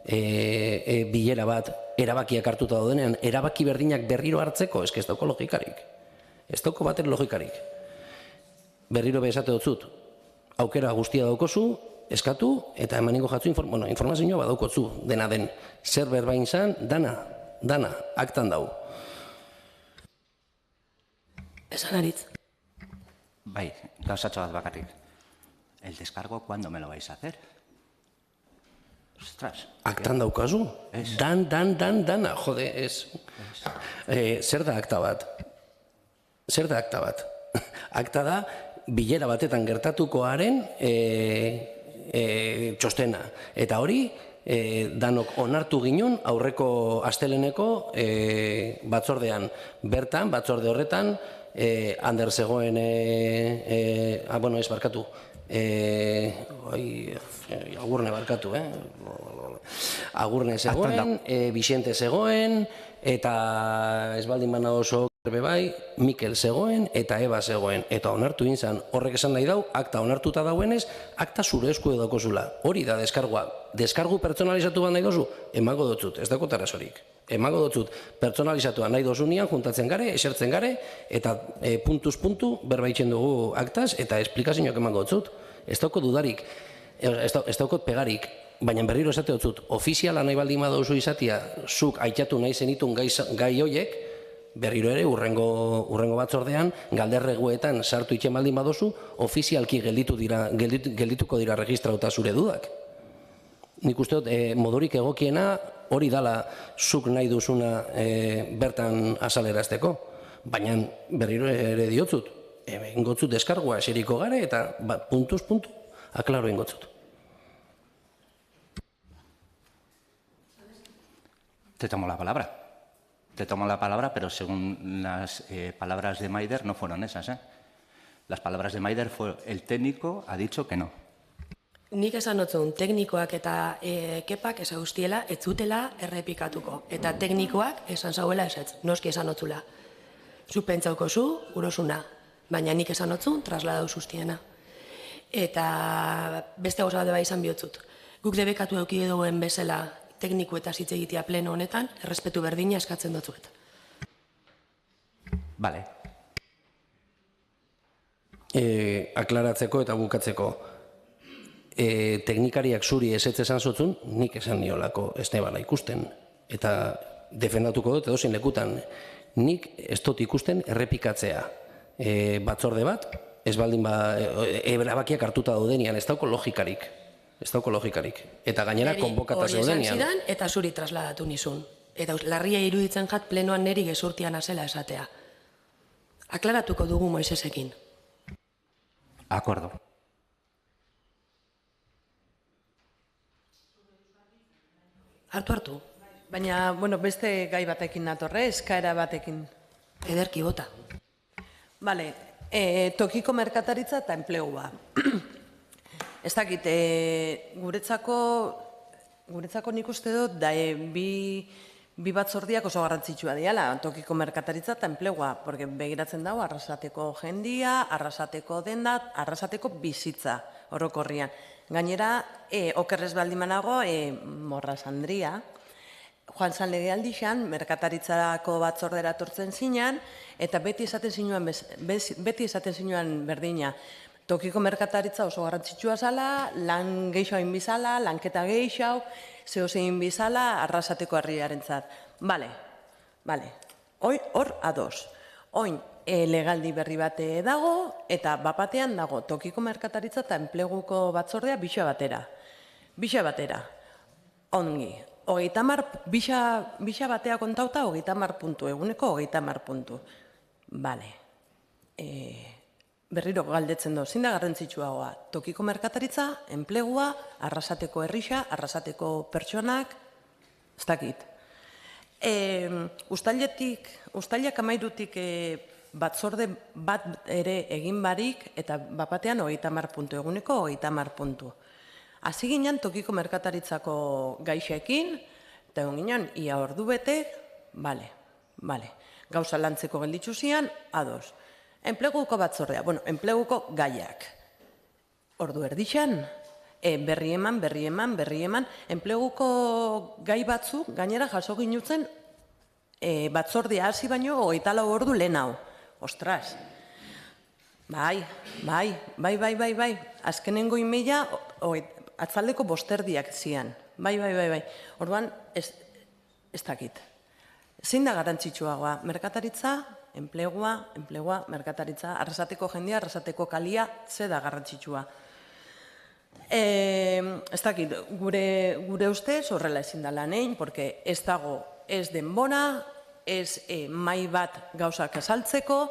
Speaker 8: bilera bat erabakiak hartuta daudenean, erabaki berdinak berriro hartzeko, ez dauko logikarik. Ez dauko bater logikarik. Berriro behesate dutzut, aukera guztia daukozu, eskatu, eta emaningo jatzu informazioa badaukotzu, dena den. Zer berbain zan, dana, aktan dau.
Speaker 2: Esan aritz.
Speaker 5: Bai, gauzatxo bat bakarrik. ¿El descargo cuándo me lo vais a hacer? Ostras.
Speaker 8: Aktan daukazu? Dana, jode, ez. Zer da akta bat? Akta da, bilera batetan gertatukoaren txostena. Eta hori, danok onartu ginen aurreko asteleneko batzordean. Bertan, batzorde horretan, Ander zegoen, ez barkatu, Agurne barkatu, Agurne zegoen, Vicente zegoen, eta ez baldin bana oso bai, Mikel zegoen eta Eba zegoen. Eta onartu inzan, horrek esan nahi dau, akta onartuta dauenez, akta zure esku edokozula. Hori da deskargua. Deskargu pertsonalizatu bat nahi dozu, emango dotzut, ez dako tarasorik. Emango dotzut, pertsonalizatua nahi dozunean, juntatzen gare, esertzen gare, eta puntuz puntu berbaitzen dugu aktaz, eta esplikazioak emango dotzut. Ez dauko dudarik, ez daukot pegarik, baina berriro esate dotzut, ofiziala nahi baldin badozu izatia, zuk aitatu nahi zenitun gai hoiek, berriro ere urrengo batzordean, galderreguetan sartu itxen baldin badozu, ofizialki geldituko dira registrauta zure dudak. Nik uste dut, modurik egokiena hori dala zuk nahi duzuna bertan azalerazteko. Baina berriro ere diotzut, ingotzut deskargua eseriko gare eta puntuz puntu aklaro ingotzut.
Speaker 5: Te tomo la palabra. Te tomo la palabra, pero según las palabras de Maider no fueron esas. Las palabras de Maider fue el técnico ha dicho que no.
Speaker 2: Nik esan notzun, teknikoak eta kepak esan guztiela, ez zutela errepikatuko. Eta teknikoak esan zauela esetz, noski esan notzula. Zuk pentsauko zu, urosuna, baina nik esan notzun, trasladau zuztiena. Eta beste gauza bat bai izan bihotzut. Guk debekatu eukide duen bezala tekniku eta hitz egitea pleno honetan, errespetu berdina eskatzen dutzuet.
Speaker 5: Vale.
Speaker 8: Aklaratzeko eta bukatzeko, teknikariak zuri ezetz esan zotzun, nik esan niolako ez nebala ikusten. Eta defendatuko dut edozein lekutan, nik ez dut ikusten errepikatzea batzorde bat, ez baldin erabakiak hartuta daudenian, ez dauko logikarik. Ez dauko logikarik. Eta gainera konbokata zeudenian.
Speaker 2: Hori esan zidan eta zuri trasladatu nizun. Eta larria iruditzen jat plenoan neri gezurtian azela esatea. Aklaratuko dugu Moisesekin.
Speaker 5: Acuerdo.
Speaker 2: Hartu.
Speaker 10: Baina, beste gai batekin natorre, eskaera batekin.
Speaker 2: Ederki bota.
Speaker 10: Bale, tokiko merkataritza eta enplegua. Ez dakit, guretzako nik uste dut, da bi batzordiak oso garrantzitsua diala, tokiko merkataritza eta enplegua, porque begiratzen dago Arrasateko jendia, Arrasateko dendat, Arrasateko bizitza orokorrian. Gainera, okerrez baldimanago, Morras Andria, Joan San Legealdixan, merkataritzarako batzordera tortzen zinan, eta beti esaten zinuan berdina. Tokiko merkataritza oso garrantzitsua zala, lan geixo hain bizala, lanketa geixo, zehozein bizala, Arrasateko herriarentzat. Bale. Hor ados. Oin, legaldi berri bate dago, eta bapatean dago tokiko merkataritza eta enpleguko batzordea bixa batera. Ongi. Bixa batea kontauta, 30 puntu, eguneko 30 puntu. Bale. Berriro galdetzen du, zein da garrantzitsuagoa? Tokiko merkataritza, enplegua, Arrasateko herrisa, Arrasateko pertsonak, ez dakit. Uztailak 13tik batzorde bat ere egin barik, eta bapatean 30 puntu, eguneko 30 puntu. Hasi ginen tokiko merkataritzako gaixekin, eta egon ginen, ia ordu bete, bale. Gauza lantzeko gelditzu zian, ados. Enpleguko batzordea, enpleguko gaiak. Ordu erdixan, berri eman, enpleguko gai batzu, gainera jaso ginutzen, batzordea hasi baino, 24 ordu lehen hau. Ostras. Bai. Azkenengo imeia, atzaldeko bosterdiak zian. Bai. Orduan, ez dakit. Zein da garrantzitsuagoa? Merkataritza, enplegua, merkataritza, Arrasateko jendia, Arrasateko kalia, ze da garrantzitsua. Ez dakit, gure ustez horrela ezin da lanein, porque ez dago ez denbora, ez mai bat gauzak azaltzeko,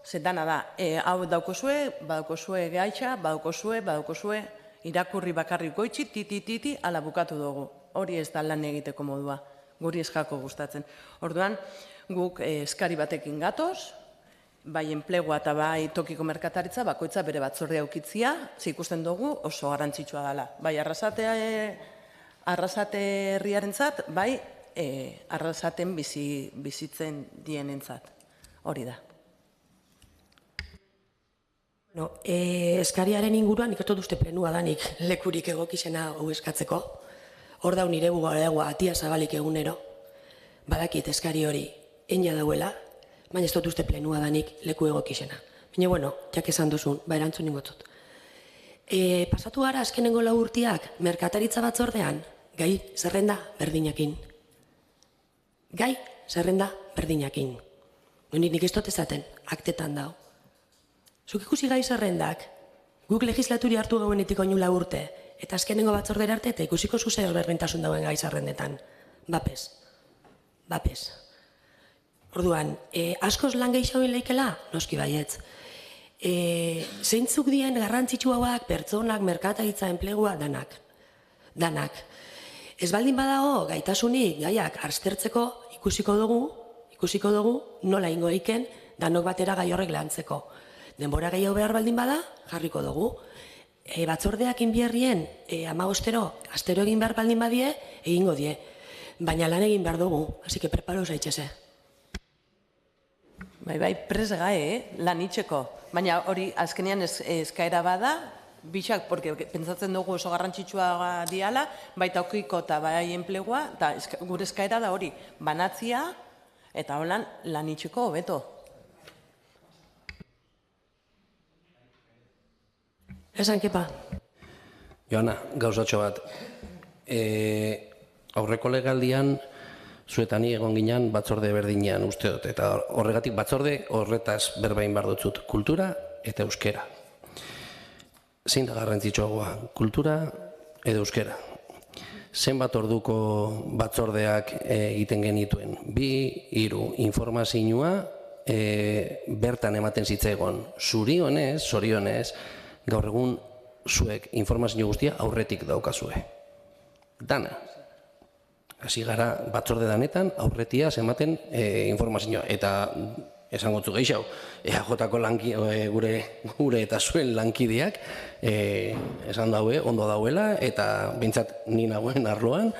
Speaker 10: zetana da, hau daukosue, badaukosue gaitxa, badaukosue, irakurri bakarrik goitzi, titi, ala bukatu dugu. Hori ez da lan egiteko modua, guri ez jako gustatzen. Orduan, guk eskari batekin gatoz, bai enplegua eta bai tokiko merkataritza, bakoitza bere batzordea ukitzia, ikusten dugu oso garrantzitsua dela. Bai Arrasate herriarentzat, bai Arrasaten bizitzen dienentzat. Hori da.
Speaker 2: Eskariaren inguruan nik ez dut uste plenua danik lekurik egokizena hau eskatzeko. Hor dau nire bugaregoa atia zabalik egunero. Badakit eskari hori eina dauela, baina ez dut uste plenua danik leku egokizena. Baina, jak esan duzun, erantzun ningotzut. Pasatu gara azkenengo 4 urteak merkataritza batzordean, gai zerrenda berdinakin. Nik ez dut ezaten, aktetan dau. Zuk ikusi gai zerrendak, guk legislaturi hartu gauenetik oinu 4 urte, eta azkenengo batzordera arte, eta ikusiko zuzea berdintasun dauen gai zerrendetan. Bapez. Orduan, askoz lan gehiago leikela, noski baietz. Zeintzuk dien garrantzitsuagoak, pertsonak, merkataritza, enplegua, danak. Ez baldin badago, gaitasunik, gaiak aztertzeko ikusiko dugu, nola ingo eiken, danok batera gai horrek lantzeko. Denbora gehiago behar baldin bada, jarriko dugu. Batzordeak inbierrien, 15 astero egin behar baldin badie, egingo die. Baina lan egin behar dugu, así que preparo zaitxese.
Speaker 10: Bai, prez gai, lan itxeko. Baina hori azkenean eskaera bada, bixak, porque pentsatzen dugu oso garrantzitsua diala, bai tokiko eta bai enplegua, eta gure eskaera da hori, banatzia, eta holan lan itxeko hobeto.
Speaker 2: Esan, kepa.
Speaker 8: Joana, gauzatxo bat. Aurreko legaldian, zuetani egon ginen batzorde berdinean uste dut, eta horregatik batzorde horretaz berbain bar dutzut, kultura eta euskera. Zein da garrantzitsuagoa, kultura edo euskera? Zenbat orduko batzordeak egiten genituen? 2, 3, informazioa bertan ematen zitzaigun. Zorionez, gaur egun zuek informazio guztia aurretik daukazue. Dana. Hasi gara batzorde danetan aurretiaz ematen informazioa. Eta esango zu gehiago, EAJ-ko gure eta zuen lankideak esan daue, ondo dauela, eta behintzat ni nagoen arloan,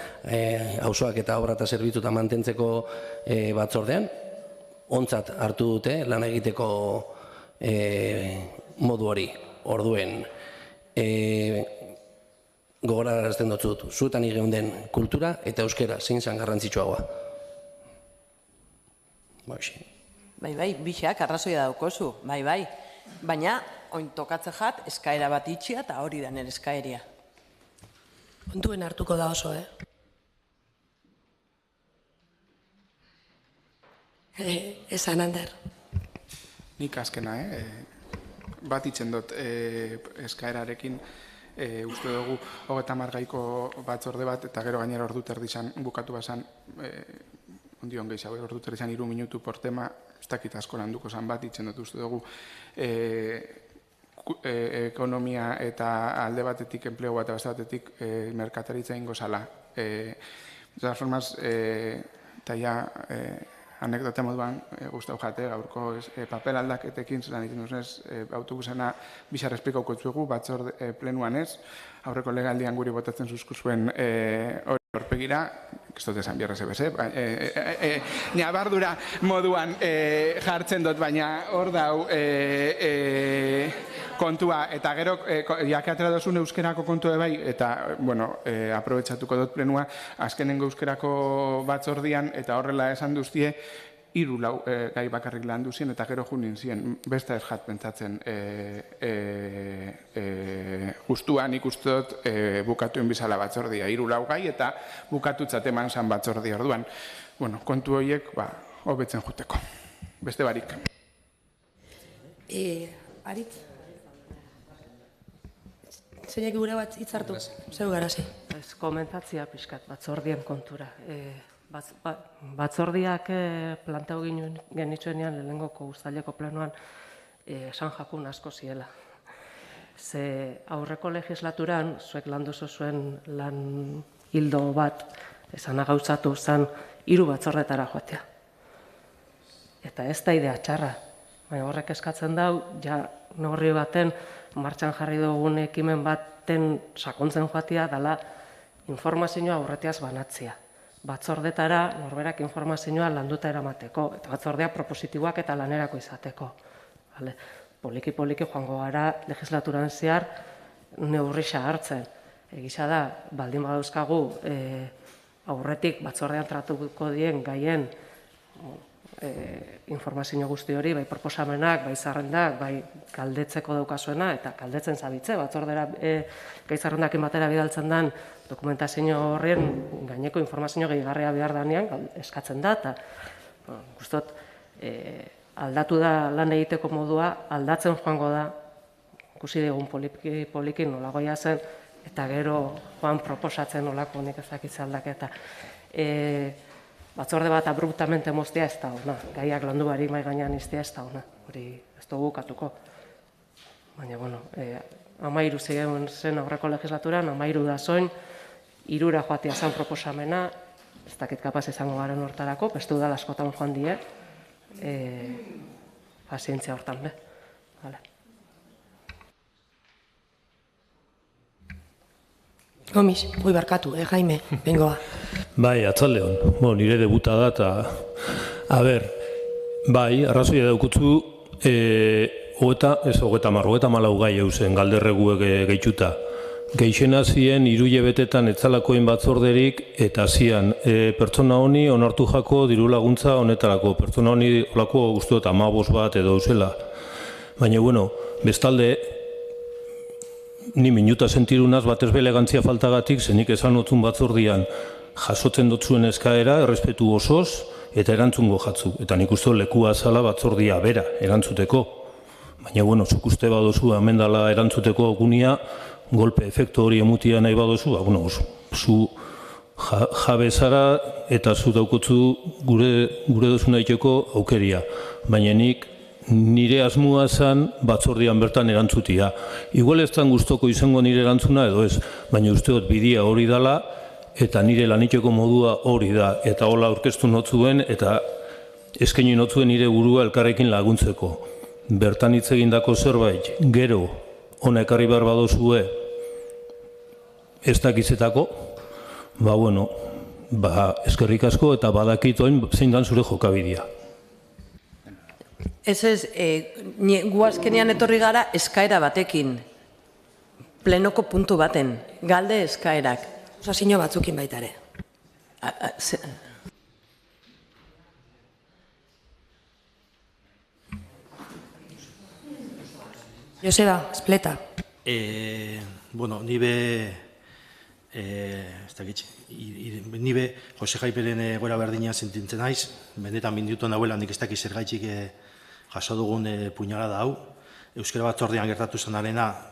Speaker 8: auzoak eta obra eta zerbitzuta mantentzeko batzordean, ontzat hartu dute lan egiteko modu hori, orduen. Gogorarazten dut, zuetan den kultura eta euskera zein zan garrantzitsuagoa.
Speaker 10: Bai, bixak, arrazoia daukozu, bai. Baina, oin tokatze jat, eskaera bat itxia eta hori da nire eskaeria.
Speaker 2: Kontuen hartuko da oso, Esan, Ander.
Speaker 7: Nik azkena, bat itzen dut eskaerarekin, uste dugu 30 gaiko batzorde bat, eta gero gainera ordu terdizan bukatu bazan, ondion gehiago, ordu terdizan 3 minutu por tema, ez dakit asko landuko zan bat itzen dut, uste dugu ekonomia eta alde batetik enplegu bat, eta beste batetik merkataritza ingo zala. De todas formas, eta ja, anekdote moduan gustau jate, gaurko papel aldaketekin zelan iten duzenez, autobusena bizar esplikauko zuegu, batzorde plenuan ez, aurreko legaldian guri botatzen zuzkuzuen hori horpegira, ez dut esan biarra zebez, nabardura moduan jartzen dut, baina hor dau kontua, eta gero, jakatera dozun euskerako kontua bai, eta, bueno, aprobetsatuko dut plenua, azkenengo euskerako batzordian, eta horrela esan duztie, 3 gai bakarrik lan duzien, eta gero junin zien, besta ez jat pentsatzen justuan ikustot bukatuen bizala batzordia, 3 gai, eta bukatutzat eman zan batzordia orduan. Bueno, kontu horiek, hobetzen juteko. Beste barik.
Speaker 2: Aritz? Zeinak gure bat hitzartu? Zeu garazi.
Speaker 4: Ez komentatzia pixkat batzordien kontura. Batzordiak plantau genitzuenean lehenengoko uztaileko plenoan esan jakun asko ziela. Ze aurreko legislaturan, zuek landuzu zuen lan hildo bat, esan gauzatu zen 3 batzordetara joatea. Eta ez da idea txarra. Baina horrek eskatzen dau, ja neurri baten martxan jarri dugun ekimen baten sakontzen joatea dela informazioa aurretiaz banatzea. Batzordetara norberak informazioa landuta eramateko, eta batzordea propositiboak eta lanerako izateko. Poliki-poliki joango gara legislaturan zehar neurrisa hartzen. Egisa da, baldin badauzkagu aurretik batzordean tratuko dien gaien informazio guzti hori, bai proposamenak, bai zerrendak, bai galdetzeko daukazuena, eta galdetzen zabitze, batzordera gai zerrendakin batera bidaltzen den dokumentazio horren gaineko informazio gehigarria behar danean eskatzen da, eta guztot aldatu da lan egiteko modua, aldatzen joango da, ikusi dugun polikin nolagoia zen, eta gero joan proposatzen nolako nik ezakitze aldaketa. Batzorde bat abruptamente moztea ez da ona, gaiak landu barik mai gainean iztea ez da ona, hori ez dugu katuko. Baina, bueno, 13 ziren zen aurreko legislaturan, 13 da zoin, 3 joatea zen proposamena, ez dakit kapaz izango garen hortarako, bestu da askotan joan die, pazientzia hortan be.
Speaker 2: Gomis, ui barkatu, Jaime, bengoa.
Speaker 12: Bai, atzaldeon. Nire debuta da, eta... bai, arrazoia daukutzu, 34 gai eusen galderreguek gehituta. Geixena zien 3 hilebetetan etzalakoen batzorderik, eta zian pertsona honi onartu jako diru laguntza honetarako. Pertsona honi olako guztu eta 15 bat edo eusela. Baina, bueno, bestalde, ni minuta sentirunaz batez be elegantzia faltagatik, zenik esan otzun batzordian jasotzen dotzuen eskaera, errespetu osoz, eta erantzungo jatzu. Eta nik uste lekua zala batzordia bera, erantzuteko. Baina, bueno, zuk uste badozu, amendala erantzuteko gunia, golpe efektu hori emutia nahi badozu, zu jabe zara eta zu daukotzu gure dozuna itxeko aukeria. Baina nire asmoa zen batzordian bertan erantzutia. Igual ez dan gustoko izango nire erantzuna edo ez, baina usteot bidea hori dala eta nire laniteko modua hori da. Eta hola aurkeztu notzuen eta eskaini notzuen nire burua elkarrekin laguntzeko. Bertan hitz egindako zerbait, gero, hona ekarri behar badozue, ez dakizetako, eskerrik asko eta badakit oin zein dan zure jokabidea.
Speaker 10: Gu azkenean etorri gara eskaera batekin, plenoko puntu baten, galde eskaerak.
Speaker 2: Osasio batzukin baita ere. Joseba, espleta.
Speaker 6: Nibe Jose Jaiperen egoera berdina sentitzen naiz, benetan mindutu nahuela nik ez dakiz zergaitzik jaso dugun puñalada hau. Euskara batzordean gertatu zanarena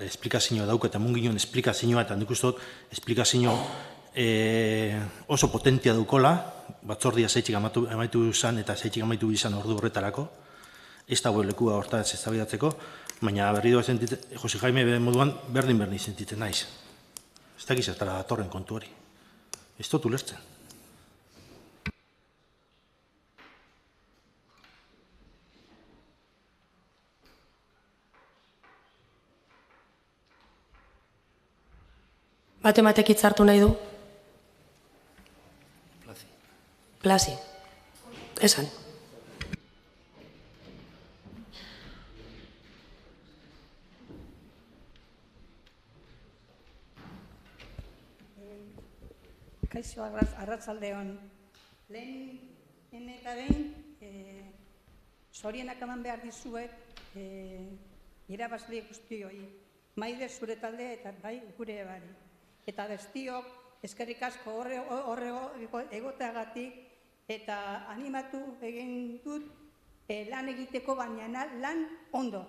Speaker 6: esplikazioa dauk eta munginon esplikazioa eta nik uste dut esplikazio oso potentia dukola, batzordia zeitzik amaitu izan eta zeitzik amaitu izan ordu horretarako, ez dago lekua hortaz eztabaidatzeko, baina berri doa Jose Jaime bere moduan berdin sentitzen naiz. Ez dakiz zertara datorren kontu hori. Ez dut ulertzen.
Speaker 2: Matematek hitzartu nahi du? Plasi. Esan.
Speaker 13: Kaixo, arratsaldeon. Lehen eta behin, zorienak eman behar dizuet, irabazle guztioi. Maide zure talde eta bai gure bari. Eta bestiok, eskerrik asko horre egoteagatik, eta animatu egin dut lan egiteko, baina lan ondo.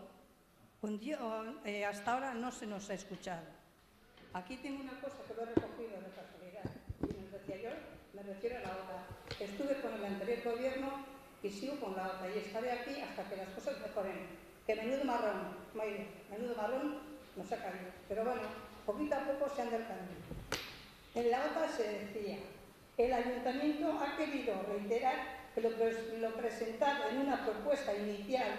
Speaker 13: Hasta ahora no se nos ha escuchado. Aquí tengo una cosa que lo he recogido de casualidad. Me refiero a la OTA. Estuve con el anterior gobierno y sigo con la OTA y estaré aquí hasta que las cosas mejoren. Que menudo marrón, Maide, menudo marrón nos ha caído. Pero bueno, poquito a poco se anda el camino. En la OTA se decía, el ayuntamiento ha querido reiterar que lo presentado en una propuesta inicial,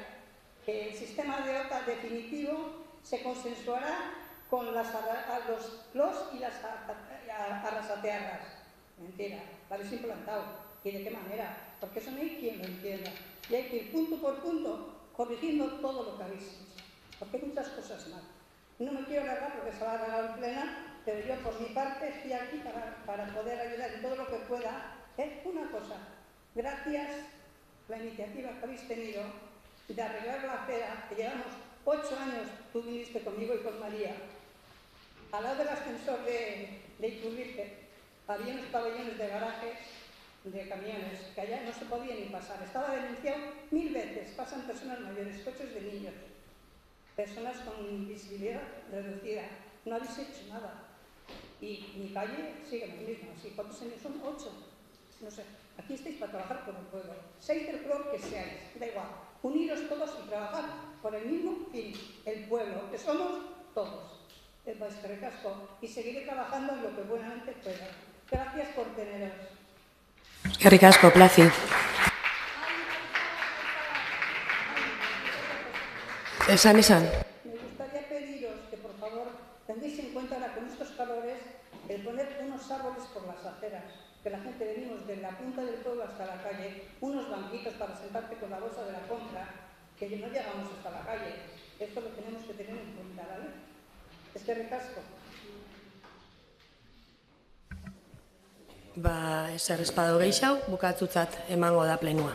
Speaker 13: que el sistema de OTA definitivo se consensuará con los y las arrasatearras. Mentira, parece implantado. ¿Y de qué manera? Porque eso no hay quien lo entienda. Y hay que ir punto por punto corrigiendo todo lo que habéis hecho. Porque hay muchas cosas mal. No me quiero alargar porque se va a alargar en plena, pero yo por mi parte estoy aquí para poder ayudar en todo lo que pueda. Una cosa, gracias a la iniciativa que habéis tenido de arreglar la acera, que llevamos 8 años, tú viniste conmigo y con María, al lado del ascensor de Iturrite, había unos pabellones de garajes de camiones que allá no se podía ni pasar. Estaba denunciado 1000 veces. Pasan personas mayores, coches de niños, personas con visibilidad reducida. No habéis hecho nada. Y mi calle sigue lo mismo. ¿Cuántos años son? 8. No sé. Aquí estáis para trabajar por el pueblo. Seáis del color que seáis. Da igual. Uniros todos y trabajar por el mismo fin. El pueblo, que somos todos. Eskerrik asko. Y seguiré trabajando en lo que buenamente pueda. Gracias por teneros.
Speaker 2: Eskerrik asko, Plazi. Esan.
Speaker 13: Me gustaría pediros que, por favor, tengáis en cuenta ahora con estos calores el poner unos árboles por las aceras, que la gente venimos de la punta del pueblo hasta la calle, unos banquitos para sentarte con la bolsa de la compra, que no llegamos hasta la calle. Esto lo tenemos que tener en cuenta, ¿vale? Eskerrik asko.
Speaker 2: Ezer espado gehiago, bukatzutzat emango da plenua.